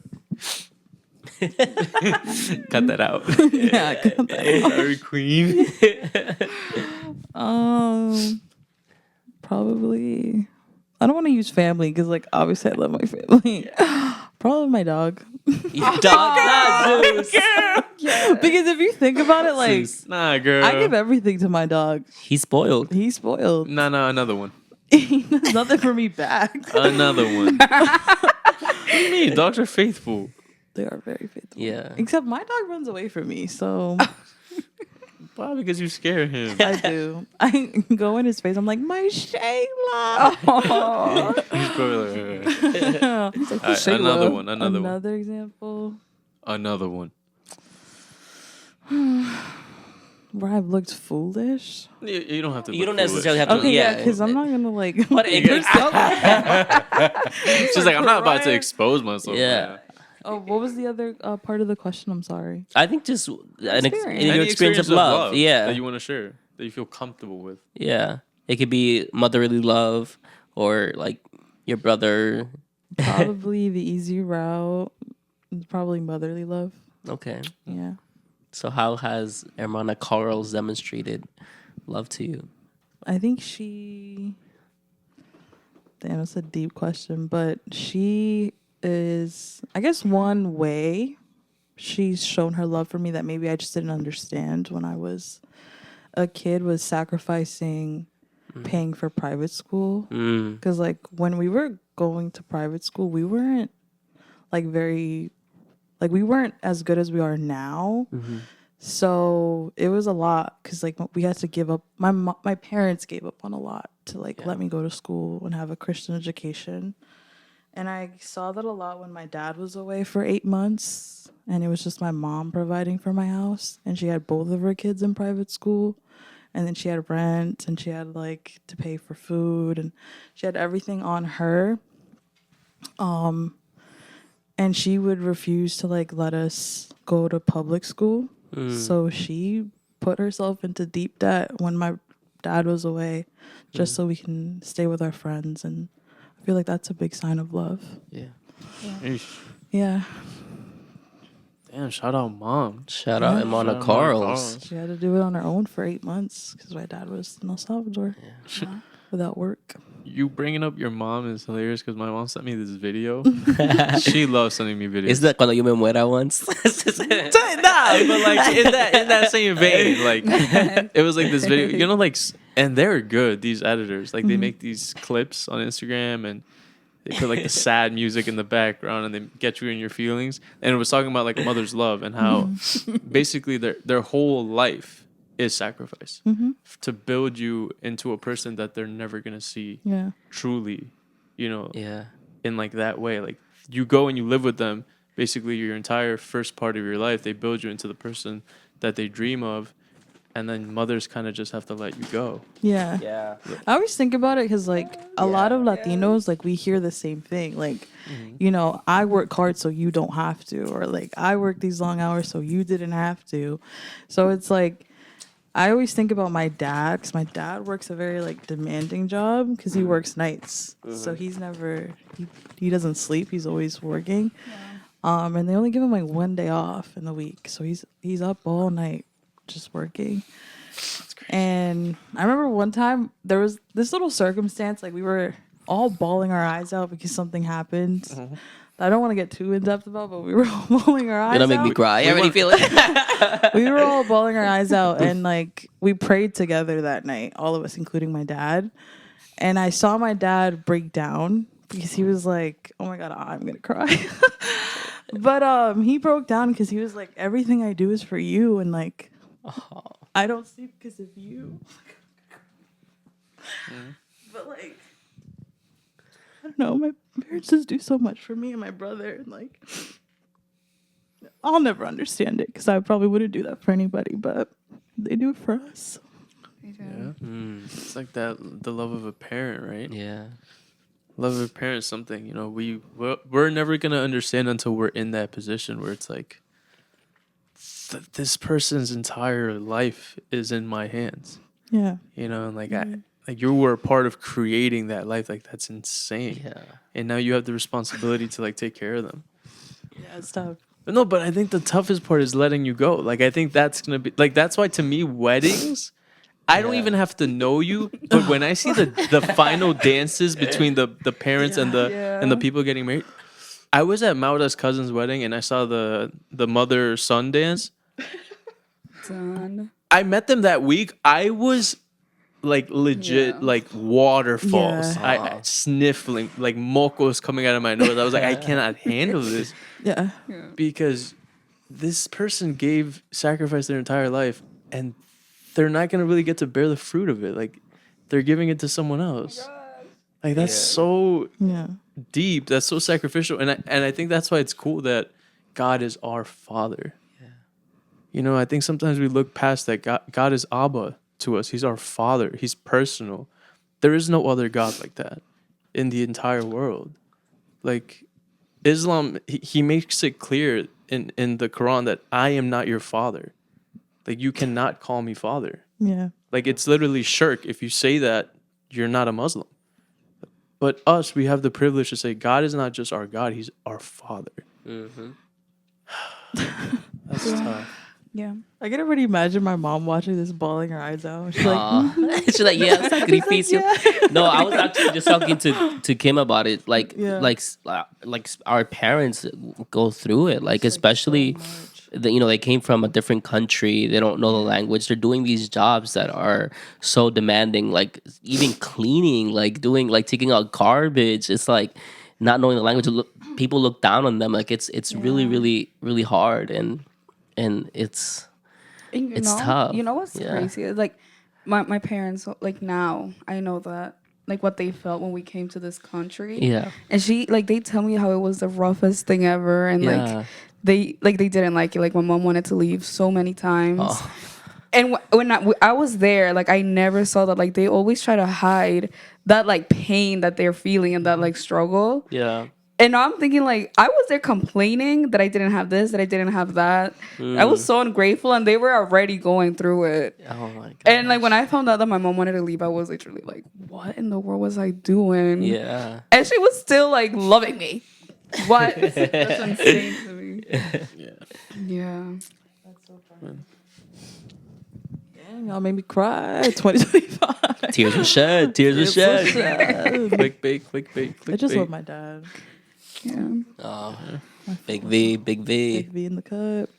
Cut that out. Yeah, cut that out. Sorry, queen. Probably. I don't want to use family because, like, obviously I love my family. Probably my dog. Your dog, not Zeus. Because if you think about it, like, Zeus. Nah, girl. I give everything to my dog. He's spoiled. He's spoiled. Nah, another one. He does nothing for me back. Another one. What do you mean? Dogs are faithful. They are very faithful. Yeah. Except my dog runs away from me, so Probably because you scare him. I do. I go in his face. I'm like, my Shayla. He's probably like, He's like, All right, "Shayla." another one. Another example Another one. where I've looked foolish. You don't have to. You look don't foolish. necessarily have to. Okay, yeah, yeah, because I'm not gonna like. But it goes She's like, I'm not about to expose myself. Yeah. Oh, what was the other part of the question? I'm sorry. I think just in Experience. your Any experience of love. Yeah. that you want to share, that you feel comfortable with. Yeah. It could be motherly love or like your brother. Probably the easy route. Probably motherly love. Okay. Yeah. So how has Hermana Carls demonstrated love to you? I think she. Damn, it's a deep question, but she is, I guess, one way she's shown her love for me that maybe I just didn't understand when I was a kid was sacrificing paying for private school. Because, like, when we were going to private school, we weren't, like, we weren't as good as we are now. So it was a lot because, like, we had to give up. My parents gave up on a lot to, like, let me go to school and have a Christian education. And I saw that a lot when my dad was away for 8 months. And it was just my mom providing for my house. And she had both of her kids in private school. And then she had rent and she had, like, to pay for food. And she had everything on her. And she would refuse to, like, let us go to public school. So she put herself into deep debt when my dad was away just so we can stay with our friends. And I feel like that's a big sign of love. Yeah. Eesh. Yeah. Damn, shout out mom. Shout out Yeah. Hermana Shout out Carls. She had to do it on her own for 8 months because my dad was in El Salvador without work. You bringing up your mom is hilarious because my mom sent me this video. She loves sending me videos. Is that cuando yo me muera once? Nah, but like in that same vein, like it was like this video, you know, like, and they're good. These editors, like, they make these clips on Instagram and they put like the sad music in the background and they get you in your feelings. And it was talking about like a mother's love and how basically their whole life is sacrifice to build you into a person that they're never gonna see Yeah. truly, you know, Yeah. in like that way. Like, you go and you live with them basically your entire first part of your life. They build you into the person that they dream of, and then mothers kind of just have to let you go. Yeah. Yeah. I always think about it because, like, a lot of Latinos, like, we hear the same thing. Like, you know, I work hard so you don't have to. Or, like, I work these long hours so you didn't have to. So it's like, I always think about my dad because my dad works a very, like, demanding job because he works nights. So he's never, he doesn't sleep. He's always working. And they only give him, like, 1 day off in the week. So he's up all night just working. And I remember one time there was this little circumstance, like, we were all bawling our eyes out because something happened. I don't want to get too in depth about, but we were all bawling our eyes You're out. gonna make me cry. I already feel it. We were all bawling our eyes out, and, like, we prayed together that night, all of us, including my dad. And I saw my dad break down because he was like, "Oh my God, I'm gonna cry." But he broke down because he was like, "Everything I do is for you," and, like, I don't sleep because of you. But, like, I don't know. My parents just do so much for me and my brother, and, like, I'll never understand it because I probably wouldn't do that for anybody, but they do it for us. Yeah. It's like that, the love of a parent, right? Yeah. Love of a parent is something, you know, we're never going to understand until we're in that position where it's like, this person's entire life is in my hands. Yeah. You know, and like, like, you were a part of creating that life. Like, that's insane. Yeah. And now you have the responsibility to, like, take care of them. Yeah, it's tough. No, but I think the toughest part is letting you go. Like, I think that's gonna be like that's why to me weddings, I don't Yeah. even have to know you, but when I see the final dances between the parents and the people getting married, I was at Mauda's cousin's wedding and I saw the mother son dance. Done. I met them that week. I was like legit Yeah. like waterfalls. Yeah. I sniffling like mocos coming out of my nose. I was like, I cannot handle this Yeah. Yeah. because this person gave sacrifice their entire life and they're not gonna really get to bear the fruit of it. Like they're giving it to someone else. Like that's Yeah. so Yeah. deep. That's so sacrificial. And I think that's why it's cool that God is our Father. Yeah. You know, I think sometimes we look past that. God is Abba to us. He's our Father. He's personal. There is no other God like that in the entire world. Like Islam, he makes it clear in the Quran that I am not your father. Like you cannot call me father. Yeah. Like it's literally shirk. If you say that, you're not a Muslim. But us, we have the privilege to say God is not just our God, he's our Father. Mm-hmm. That's tough. Yeah. I can already imagine my mom watching this, bawling her eyes out. She's like, She's like, yeah, sacrificio. yeah. No, I was actually just talking to Kim about it. Like, Yeah. like our parents go through it. Like, especially, they came from a different country. They don't know the language. They're doing these jobs that are so demanding. Like, even cleaning, like taking out garbage. It's like not knowing the language. People look down on them. Like, it's really, really, really hard, and it's. And It's tough. You know what's Yeah. crazy? Like my parents, like now I know that like what they felt when we came to this country. Yeah. And they tell me how it was the roughest thing ever, and Yeah. they didn't like it. Like my mom wanted to leave so many times. Oh. And when I was there, like I never saw that. Like they always try to hide that like pain that they're feeling and that like struggle. Yeah. And now I'm thinking like I was there complaining that I didn't have this, that I didn't have that. I was so ungrateful, and they were already going through it. Oh my god. And like when I found out that my mom wanted to leave, I was literally like, "What in the world was I doing?" Yeah. And she was still like loving me. What? That's insane to me. Yeah. Yeah. Dang, y'all made me cry. 2025. Tears were shed. Tears were shed. Clickbait, clickbait, I just love clickbait. my dad. Yeah. Oh, big V, big V. Big V in the cup.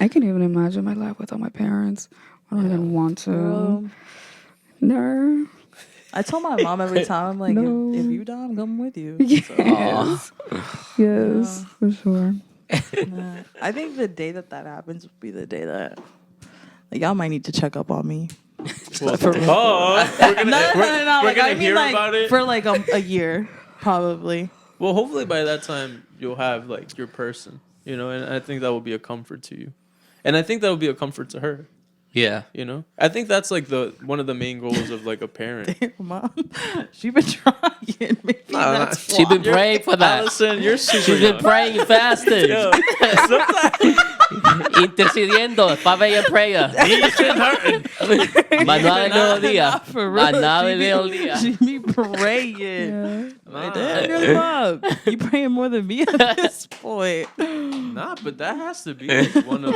I can't even imagine my life without my parents. I don't even want to. Girl. No. I tell my mom every time, I'm like, No. if you die, I'm coming with you. So, Yes. Yes, for sure. nah. I think the day that happens will be the day that, like, y'all might need to check up on me. Well, we're gonna, we're Like, gonna I mean, hear like, about it. for like a year, probably. Well, hopefully by that time you'll have like your person, and I think that will be a comfort to you, and I think that will be a comfort to her. Yeah. I think that's like one of the main goals of like a parent. Mom, she been trying. Maybe that's She's been why. praying for that. Allison, you're super She's been young. praying and fasting. Yo, sometimes Intercediendo. 5 a.m. prayer. he's been hurting. Manual de Nah, for real. Manual She be- de She be praying. Yeah. Like, damn, good mom. You praying more than me at this point. Nah, but that has to be like one of.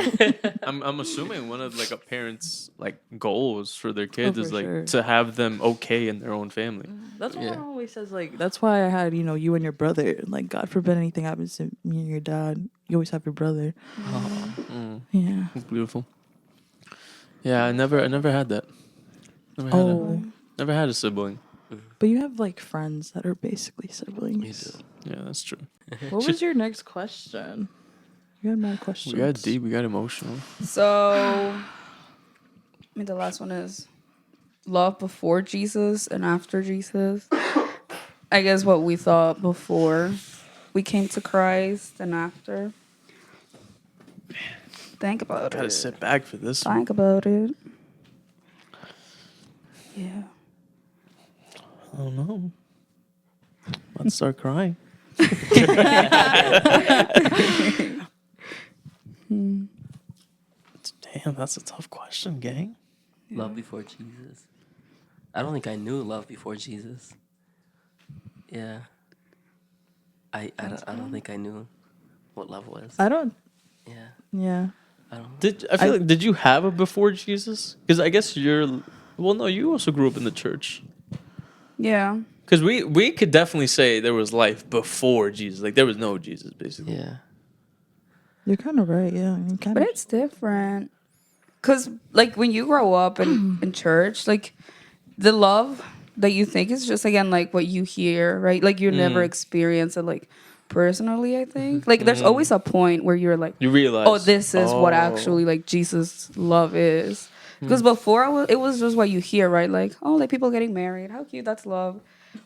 I'm assuming one of like a parent's like goals for their kids for is like sure. to have them okay in their own family. That's why Yeah. my mom always says, like, that's why I had, you and your brother. Like, God forbid anything happens to me and your dad. You always have your brother. Yeah. It's beautiful. Yeah, I never had that. Never had a sibling. But you have, like, friends that are basically siblings. You do. Yeah, that's true. What was your next question? You had more questions. We got deep. We got emotional. So, the last one is love before Jesus and after Jesus. I guess what we thought before we came to Christ and after. Think about Gotta it. sit back for this one. Think about it. Yeah. I don't know. Let's start crying. Damn, that's a tough question, gang. Love before Jesus. I don't think I knew love before Jesus. Yeah. I don't think I knew. what love was. I don't. Yeah. Yeah. I don't. Did you have a before Jesus? Because I guess well, no, you also grew up in the church. Yeah. Because we could definitely say there was life before Jesus. Like there was no Jesus, basically. Yeah. You're kind of right. Yeah. You kind But of. it's different. Because, like, when you grow up in church, like, the love that you think is just, again, like, what you hear, right? Like, you never experience it, like, personally, I think. Like, there's always a point where you're like, You realize. oh, this is what actually, like, Jesus' love is. Because before, it was just what you hear, right? Like, oh, like, people getting married. How cute. That's love.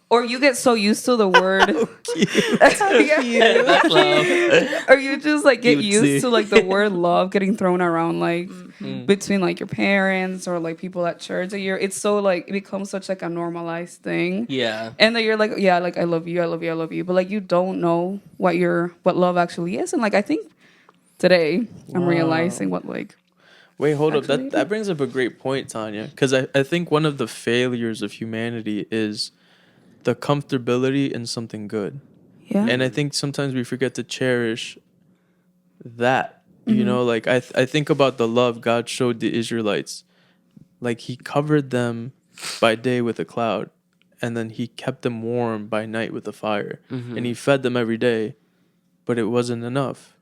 Or you get so used to the word. Yeah. That's love. Or you just like get Cutesy. used to like the word love getting thrown around like Mm. between like your parents or like people at church. And it's so like it becomes such like a normalized thing. Yeah. And then you're like, yeah, like I love you, I love you, I love you. But like you don't know what love actually is. And like I think today I'm Wow. realizing what like Wait, hold up. Actually, That brings up a great point, Tanya. Because I think one of the failures of humanity is the comfortability in something good. yeah. And I think sometimes we forget to cherish that. Mm-hmm. You know, like I think about the love God showed the Israelites. Like he covered them by day with a cloud, and then he kept them warm by night with a fire. And he fed them every day, but it wasn't enough.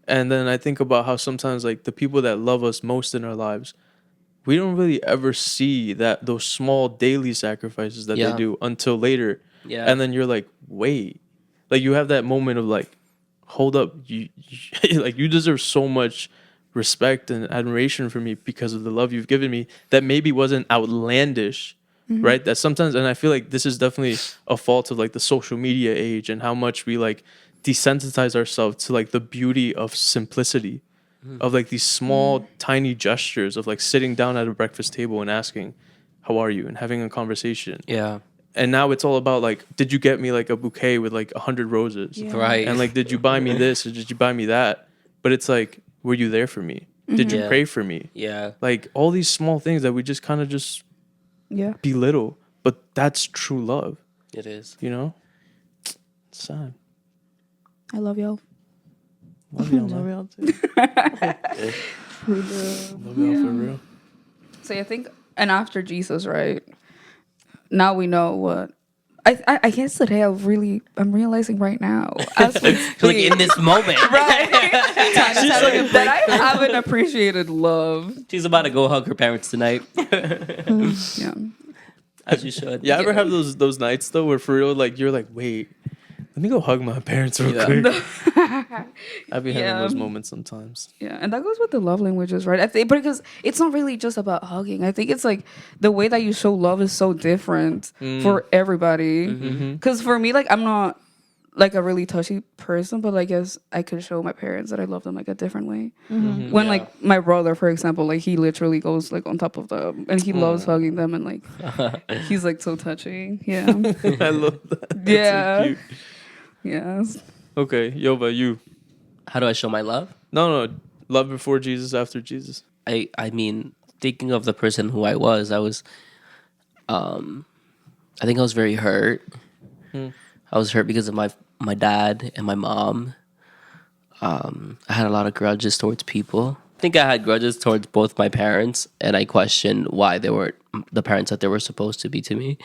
And then I think about how sometimes like the people that love us most in our lives, we don't really ever see those small daily sacrifices that they Yeah. do until later. Yeah. And then you're like, wait, like you have that moment of like, hold up, you like you deserve so much respect and admiration for me because of the love you've given me that maybe wasn't outlandish, right? That sometimes, and I feel like this is definitely a fault of like the social media age and how much we like desensitize ourselves to like the beauty of simplicity, of like these small tiny gestures of like sitting down at a breakfast table and asking, how are you, and having a conversation. Yeah. And now it's all about like, did you get me like a bouquet with like 100 roses? Yeah. Right. And like, did you buy me this or did you buy me that? But it's like, were you there for me? Did you Yeah. pray for me? Yeah. Like all these small things that we just kind of just Yeah. belittle, but that's true love, It is. you know? It's sad. I love y'all. Love y'all, Love man. y'all too. Love y'all for real. So I think, and after Jesus, right? Now we know what. I guess today I'm realizing right now as we Like speak, in this moment. right? That I haven't appreciated love. She's about to go hug her parents tonight. Yeah. As you should. Yeah, ever have those nights though where for real like you're like, wait, let me go hug my parents real quick. I've been having those moments sometimes. Yeah, and that goes with the love languages, right? I think because it's not really just about hugging. I think it's like the way that you show love is so different for everybody. Because for me, like I'm not like a really touchy person, but like guess I could show my parents that I love them like a different way. When Yeah. like my brother, for example, like he literally goes like on top of them and he loves hugging them and like he's like so touching. Yeah, I love that. That's yeah, so cute. yes. Okay, Yova, you. How do I show my love? No, love before Jesus, after Jesus. I mean, thinking of the person who I was I think I was very hurt. I was hurt because of my dad and my mom. I had a lot of grudges towards people. I think I had grudges towards both my parents, and I questioned why they weren't the parents that they were supposed to be to me.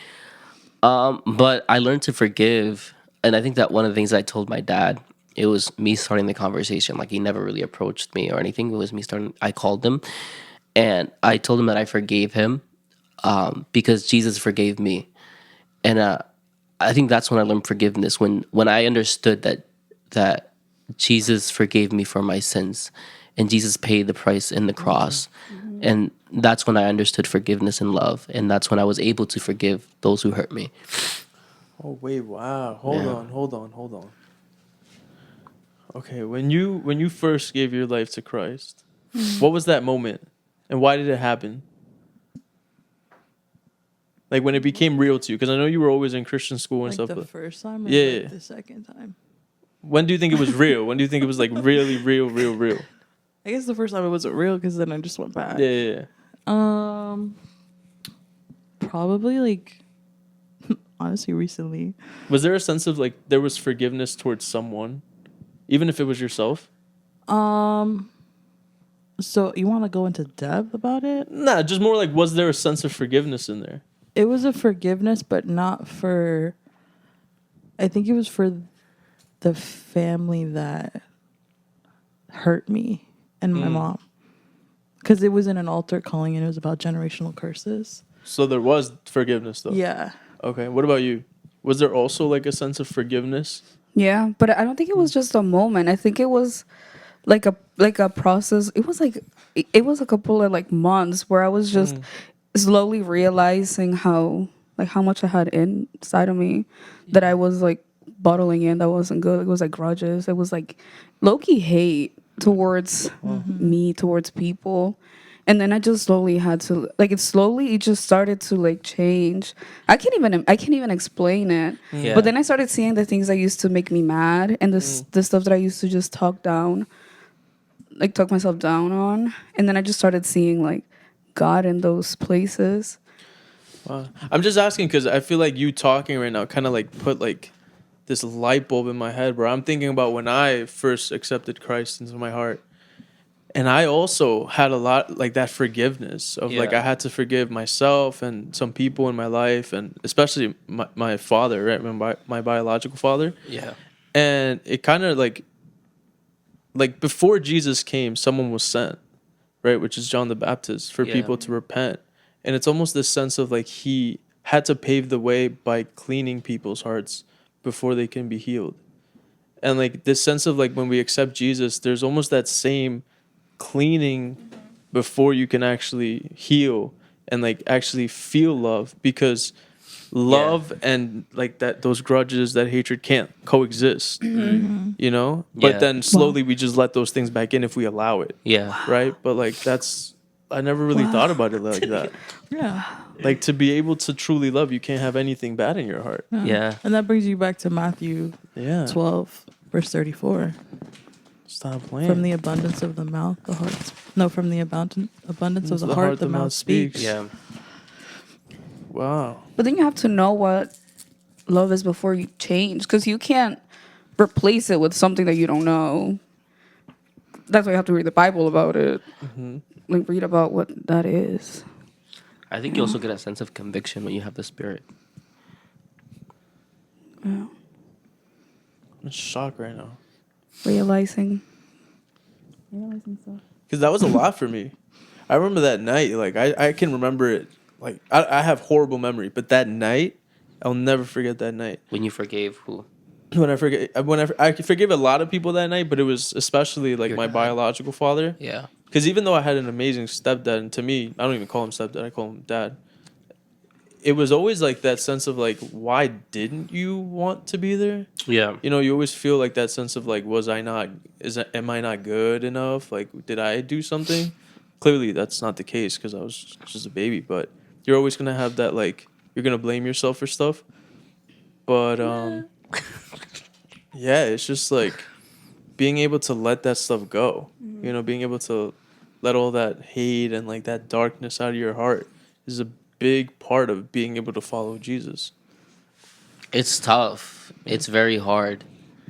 But I learned to forgive, and I think that one of the things I told my dad, it was me starting the conversation. Like he never really approached me or anything. It was me starting. I called him, and I told him that I forgave him because Jesus forgave me, and I think that's when I learned forgiveness. When I understood that Jesus forgave me for my sins, and Jesus paid the price in the cross, and that's when I understood forgiveness and love, and that's when I was able to forgive those who hurt me. Oh wait, wow. Hold on. Okay, when you first gave your life to Christ, what was that moment? And why did it happen? Like when it became real to you, because I know you were always in Christian school and Like stuff. the But first time or Yeah. like the second time? when do you think it was real? When do you think it was like really real? I guess the first time it wasn't real because then I just went back. Yeah. Probably like honestly recently. Was there a sense of like there was forgiveness towards someone, even if it was yourself? So you want to go into depth about it? Nah, just more like, was there a sense of forgiveness in there? It was a forgiveness, but not for. I think it was for the family that hurt me and my mom, because it was in an altar calling and it was about generational curses. So there was forgiveness, though. Yeah. Okay. What about you? Was there also like a sense of forgiveness? Yeah, but I don't think it was just a moment. I think it was like a process. It was like it was a couple of like months where I was just slowly realizing how much I had inside of me that I was like bottling in that wasn't good. It was like grudges. It was like low-key hate towards me, towards people. And then I just slowly had to it just started to like change. I can't even explain it. Yeah. But then I started seeing the things that used to make me mad and the stuff that I used to just talk myself down on. And then I just started seeing like God in those places. Wow. I'm just asking because I feel like you talking right now kind of like put like this light bulb in my head where I'm thinking about when I first accepted Christ into my heart. And I also had a lot like that forgiveness of like Yeah. I had to forgive myself and some people in my life, and especially my father, right? My biological father. Yeah. And it kind of like before Jesus came, someone was sent, right? Which is John the Baptist, for Yeah. people to repent. And it's almost this sense of like he had to pave the way by cleaning people's hearts before they can be healed. And like this sense of like when we accept Jesus, there's almost that same cleaning before you can actually heal and like actually feel love, because love and like that those grudges, that hatred can't coexist, you know. But Yeah. then slowly we just let those things back in if we allow it, Yeah. right? But like that's, I never really thought about it like that. Yeah. Like to be able to truly love, you can't have anything bad in your heart. Yeah. And that brings you back to Matthew Yeah. 12, verse 34. Stop playing. From the abundance of the mouth, the heart. No, from the abundance of the heart, the mouth speaks. Yeah. Wow. But then you have to know what love is before you change, because you can't replace it with something that you don't know. That's why you have to read the Bible about it. Like read about what that is. I think you also get a sense of conviction when you have the Spirit. Yeah. I'm in shock right now. Realizing stuff. Because that was a lot for me. I remember that night. Like I can remember it. Like I have horrible memory, but that night, I'll never forget that night. When you forgave who? When I forgive a lot of people that night, but it was especially like Your my dad. biological father. Yeah. Because even though I had an amazing stepdad, and to me, I don't even call him stepdad, I call him dad. It was always like that sense of like, why didn't you want to be there? Yeah. You know, you always feel like that sense of like, am I not good enough? Like, did I do something? Clearly, that's not the case because I was just a baby. But you're always gonna have that like, you're gonna blame yourself for stuff. But yeah, it's just like being able to let that stuff go. You know, being able to let all that hate and like that darkness out of your heart is a big part of being able to follow Jesus. It's tough. It's very hard.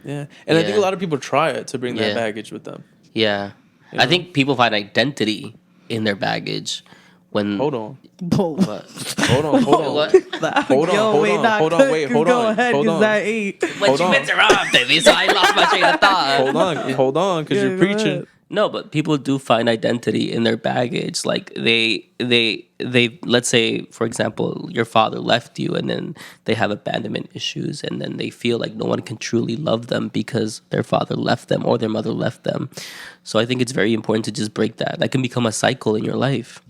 Yeah. And I think a Yeah. lot of people try it to bring that Yeah. baggage with them. Yeah. You I know? think people find identity in their baggage when. Hold on. What? Hold on. Hold on. What? Hold on. Hold on. Hold on. Wait. Hold Go on. ahead, Hold 'cause on. that ain't. But Hold you on. interrupted me, so I lost my train of thought. Hold on, because Yeah, you're go preaching. ahead. No, but people do find identity in their baggage. Like they let's say, for example, your father left you and then they have abandonment issues and then they feel like no one can truly love them because their father left them or their mother left them. So I think it's very important to just break that. That can become a cycle in your life.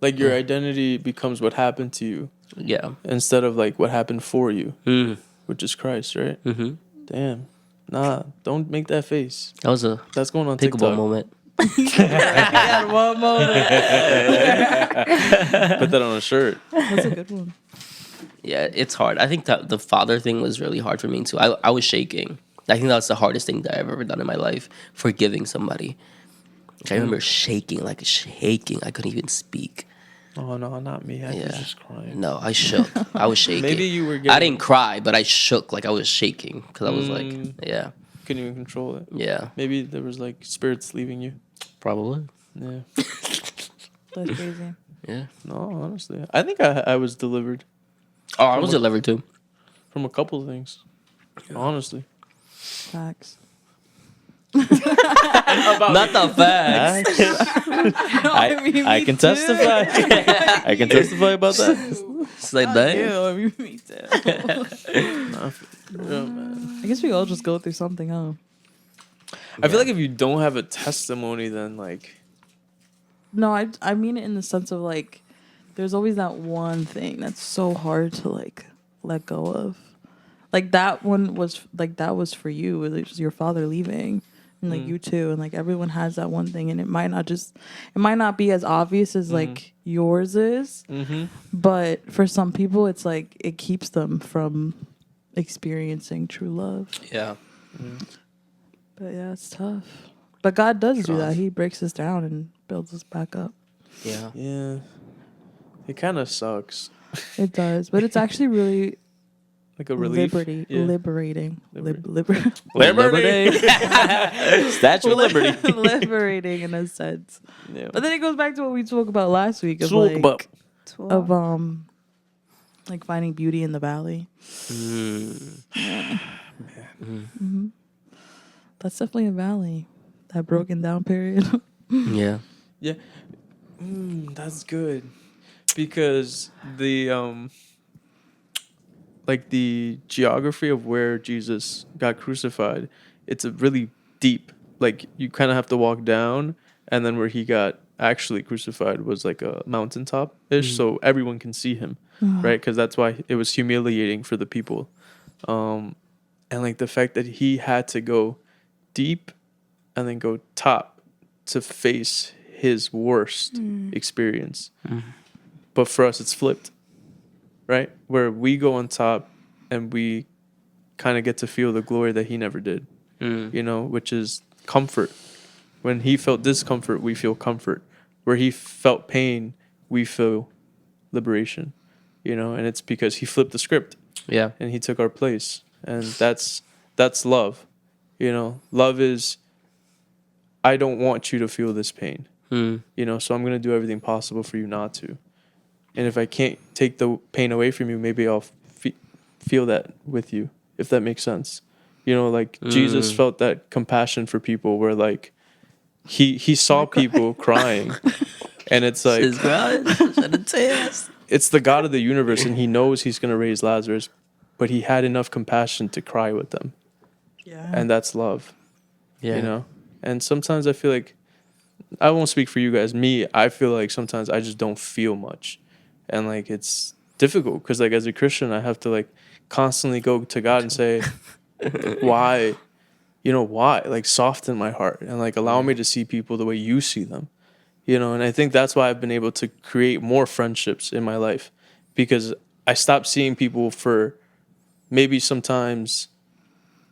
Like your identity becomes what happened to you Yeah. instead of like what happened for you, Mm. which is Christ, right? Mm-hmm. Damn. Nah, don't make that face. That was a That's going on thinkable TikTok. moment. Yeah, one moment. Put that on a shirt. That's a good one. Yeah, it's hard. I think that the father thing was really hard for me too. I was shaking. I think that's the hardest thing that I've ever done in my life, forgiving somebody. Like, I remember shaking. I couldn't even speak. Oh no, not me. I was Yeah. just crying. No, I shook. I was shaking. Maybe you were I getting- didn't cry, but I shook. Like I was shaking because I was like, yeah. couldn't even control it. Yeah, Maybe there was like spirits leaving you. probably. Yeah. That's crazy. Yeah. No, honestly, I think I was delivered Oh, I was delivered too. from a couple of things. Honestly. Facts. Not the facts. I can testify. I can testify about that. It's like that. Yeah, me too. Nah, for real, man. I guess we all just go through something, huh? I feel like if you don't have a testimony, then like No, I mean it in the sense of like, there's always that one thing that's so hard to like let go of. Like that one was like that was for you. It was your father leaving, and like you too, and like everyone has that one thing, and it might not be as obvious as like yours is, but for some people, it's like it keeps them from experiencing true love. Yeah. But yeah, it's tough. But God does do that. He breaks us down and builds us back up. Yeah. yeah, it kind of sucks. It does, but it's actually really Like a relief. liberating. Liberty. Statue of Liberty. Liberating in a sense. Yeah. But then it goes back to what we spoke about last week of Talk like about- of like finding beauty in the valley. That's definitely a valley. That broken down period. Yeah. Yeah. That's good. Because the like the geography of where Jesus got crucified, it's a really deep. Like you kind of have to walk down, and then where he got actually crucified was like a mountaintop ish, so everyone can see him, right? Because that's why it was humiliating for the people, and like the fact that he had to go deep and then go top to face his worst experience. But for us, it's flipped, right? Where we go on top and we kind of get to feel the glory that he never did, you know, which is comfort. When he felt discomfort, we feel comfort. Where he felt pain, we feel liberation, you know, and it's because he flipped the script. Yeah. And he took our place. And that's love. You know, love is, I don't want you to feel this pain, you know, so I'm going to do everything possible for you not to. And if I can't take the pain away from you, maybe I'll feel that with you, if that makes sense. You know, like Jesus felt that compassion for people where like he saw people crying and it's like, it's the God of the universe and he knows he's going to raise Lazarus, but he had enough compassion to cry with them. Yeah. And that's love, Yeah. you know? And sometimes I feel like, I won't speak for you guys. Me, I feel like sometimes I just don't feel much. And like, it's difficult because like as a Christian, I have to like constantly go to God and say, why, you know, why? Like soften my heart and like allow me to see people the way you see them, you know? And I think that's why I've been able to create more friendships in my life because I stopped seeing people for maybe sometimes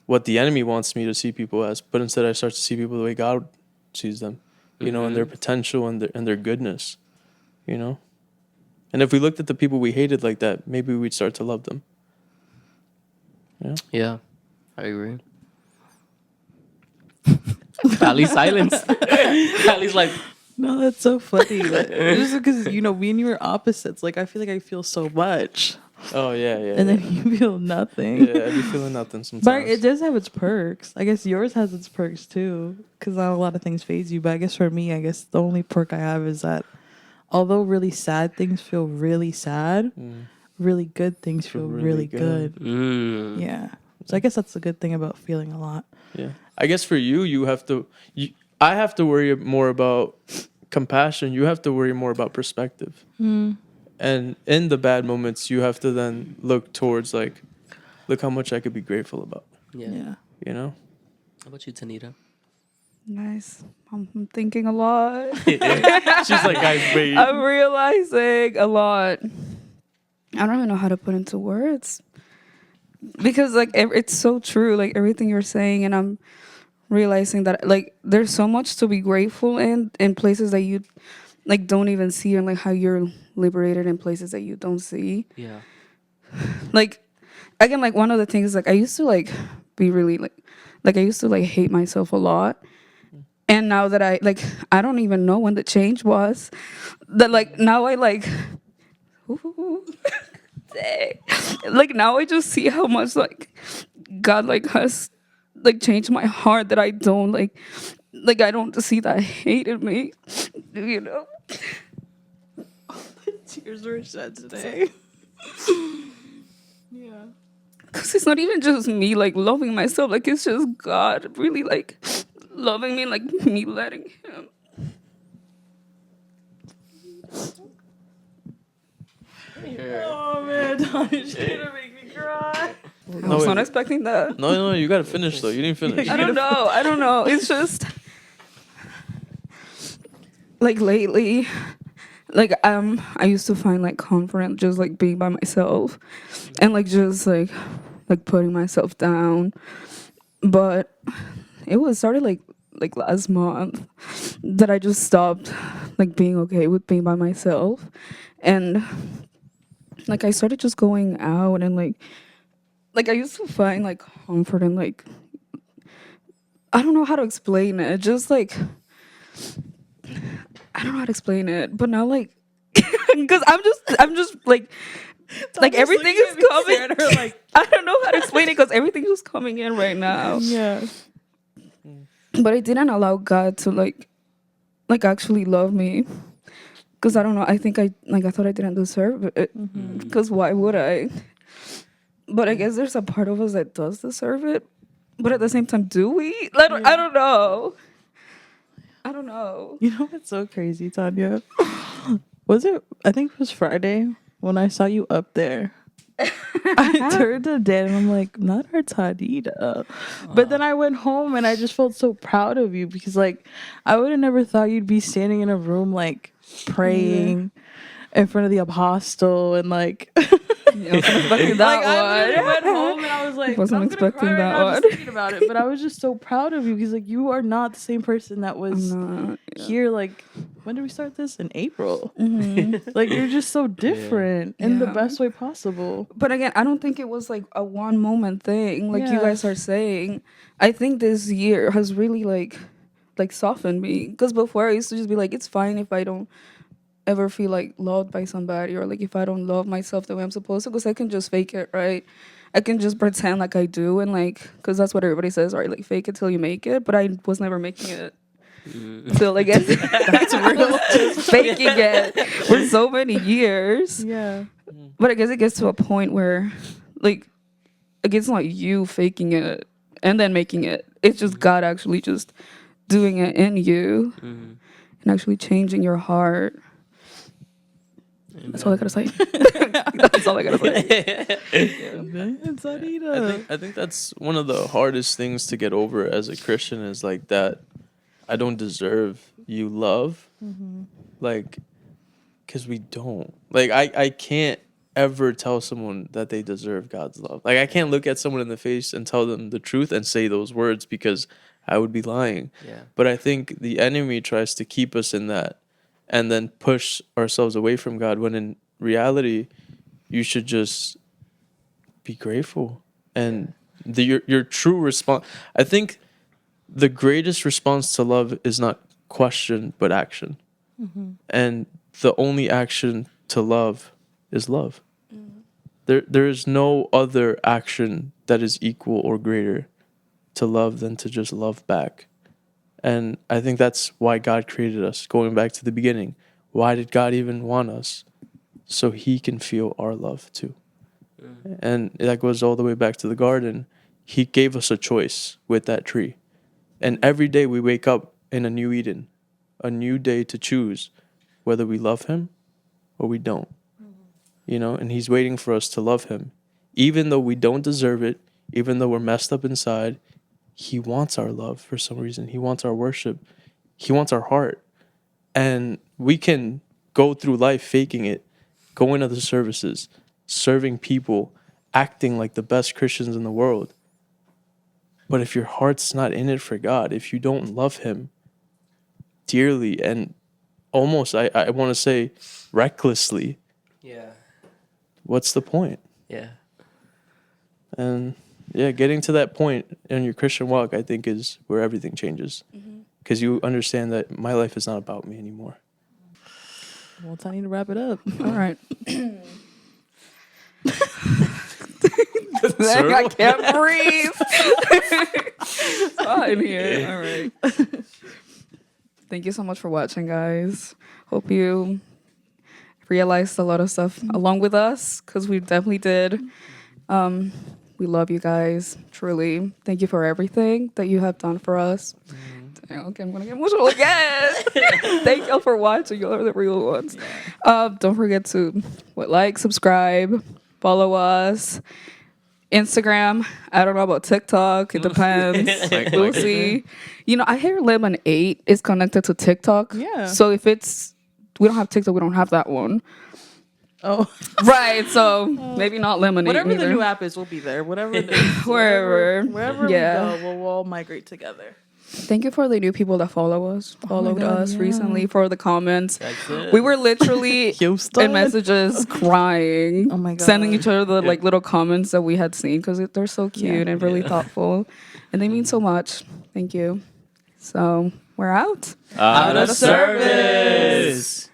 what the enemy wants me to see people as, but instead I start to see people the way God sees them, you know, and their potential and their goodness, you know? And if we looked at the people we hated like that, maybe we'd start to love them. Yeah. Yeah. I agree. Ali's silence. Ali's like, No, that's so funny. Just because, you know, me and you are opposites. Like, I feel like I feel so much. Oh, yeah. And then you feel nothing. Yeah, I'd be feeling nothing sometimes. But it does have its perks. I guess yours has its perks too. Because not a lot of things phase you. But I guess for me, I guess the only perk I have is that although really sad things feel really sad, really good things feel really good. Yeah. So I guess that's the good thing about feeling a lot. Yeah. I guess for you have to, I have to worry more about compassion. You have to worry more about perspective. And in the bad moments, you have to then look towards like, look how much I could be grateful about, Yeah. you know? how about you, Tanita? Nice. I'm thinking a lot. She's like, guys, wait. I'm realizing a lot. I don't even know how to put into words because like it's so true, like everything you're saying, and I'm realizing that like there's so much to be grateful in places that you like don't even see, and like how you're liberated in places that you don't see. Yeah. Like again, like one of the things like I used to like be really like Like I used to like hate myself a lot. And now that I don't even know when the change was. That like now I like ooh, dang. Like now I just see how much like God like has like changed my heart that I don't like I don't see that hate in me. You know? Tears were shed today. Yeah. Cause it's not even just me like loving myself, like it's just God really like loving me, like me letting him. Oh man, Donnie's gonna make me cry. I was not expecting that. No, you gotta finish though. You didn't finish. I don't know. I don't know. It's just like lately, like I used to find like confident just like being by myself and like just like putting myself down. But it was started like last month that I just stopped like being okay with being by myself. And like I started just going out and like I used to find like comfort and like I don't know how to explain it. Just like I don't know how to explain it, but now like because I'm just like everything is coming. Like I don't know how to explain it because everything's just coming in right now. yeah. But I didn't allow God to like actually love me because I don't know. I think I thought I didn't deserve it because why would I? But I guess there's a part of us that does deserve it. But at the same time, do we? Like, I don't know. I don't know. You know what's so crazy, Tanya? Was it? I think it was Friday when I saw you up there. I turned to Dan and I'm like, not our Tanita. But then I went home and I just felt so proud of you because like I would have never thought you'd be standing in a room like praying in front of the apostle and like I wasn't expecting that like, I literally one. went home and I was like, Wasn't I'm gonna expecting cry right that now one. just thinking about it. But I was just so proud of you because like you are not the same person that was here. Like, when did we start this? In April. Like you're just so different in the Yeah. best way possible. But again, I don't think it was like a one moment thing, like you Yeah. guys are saying. I think this year has really like softened me. Because before I used to just be like, it's fine if I don't ever feel like loved by somebody or like if I don't love myself the way I'm supposed to, because I can just fake it, right? I can just pretend like I do and like, because that's what everybody says, right? Like fake it till you make it. But I was never making it. So I guess that's real. Just faking it for so many years. Yeah. But I guess it gets to a point where, like, it's not you faking it and then making it. It's just God actually just doing it in you and actually changing your heart. That's all I gotta say. That's all I gotta say. It's Anita. I think that's one of the hardest things to get over as a Christian is like that I don't deserve you love. Like, because we don't. Like, I can't ever tell someone that they deserve God's love. Like, I can't look at someone in the face and tell them the truth and say those words because I would be lying. Yeah. But I think the enemy tries to keep us in that and then push ourselves away from God when in reality, you should just be grateful. And your true response, I think the greatest response to love is not question, but action. And the only action to love is love. There is no other action that is equal or greater to love than to just love back. And I think that's why God created us, going back to the beginning. Why did God even want us? So he can feel our love too. And that goes all the way back to the garden. He gave us a choice with that tree. And every day we wake up in a new Eden, a new day to choose whether we love him or we don't. You know, and he's waiting for us to love him. Even though we don't deserve it, even though we're messed up inside, he wants our love for some reason. He wants our worship. He wants our heart. And we can go through life faking it, going to the services, serving people, acting like the best Christians in the world. But if your heart's not in it for God, if you don't love him dearly and almost, I want to say, recklessly, Yeah. what's the point? Yeah. And yeah, getting to that point in your Christian walk, I think, is where everything changes. Because you understand that my life is not about me anymore. Well, it's time to wrap it up. All right. I Circle? can't breathe. It's hot in here. All right. Thank you so much for watching, guys. Hope you realized a lot of stuff along with us, because we definitely did. We love you guys, truly. Thank you for everything that you have done for us. Okay, I'm gonna get emotional again. Thank y'all for watching. Y'all are the real ones. Don't forget to like, subscribe, follow us. Instagram. I don't know about TikTok. It depends. We'll see. You know, I hear Lemon 8 is connected to TikTok. Yeah. So if we don't have TikTok, we don't have that one. Oh, Right. So maybe not Lemon 8. whatever either. the new app is, we'll be there. Whatever it is, Wherever. wherever Yeah. we go, we'll all migrate together. Thank you for the new people that followed God, us yeah. recently, for the comments. That's it. We were literally Houston. in messages crying. Oh my God. Sending each other the like little comments that we had seen, because they're so cute and really thoughtful. And they mean so much. Thank you. So we're out. Out of service.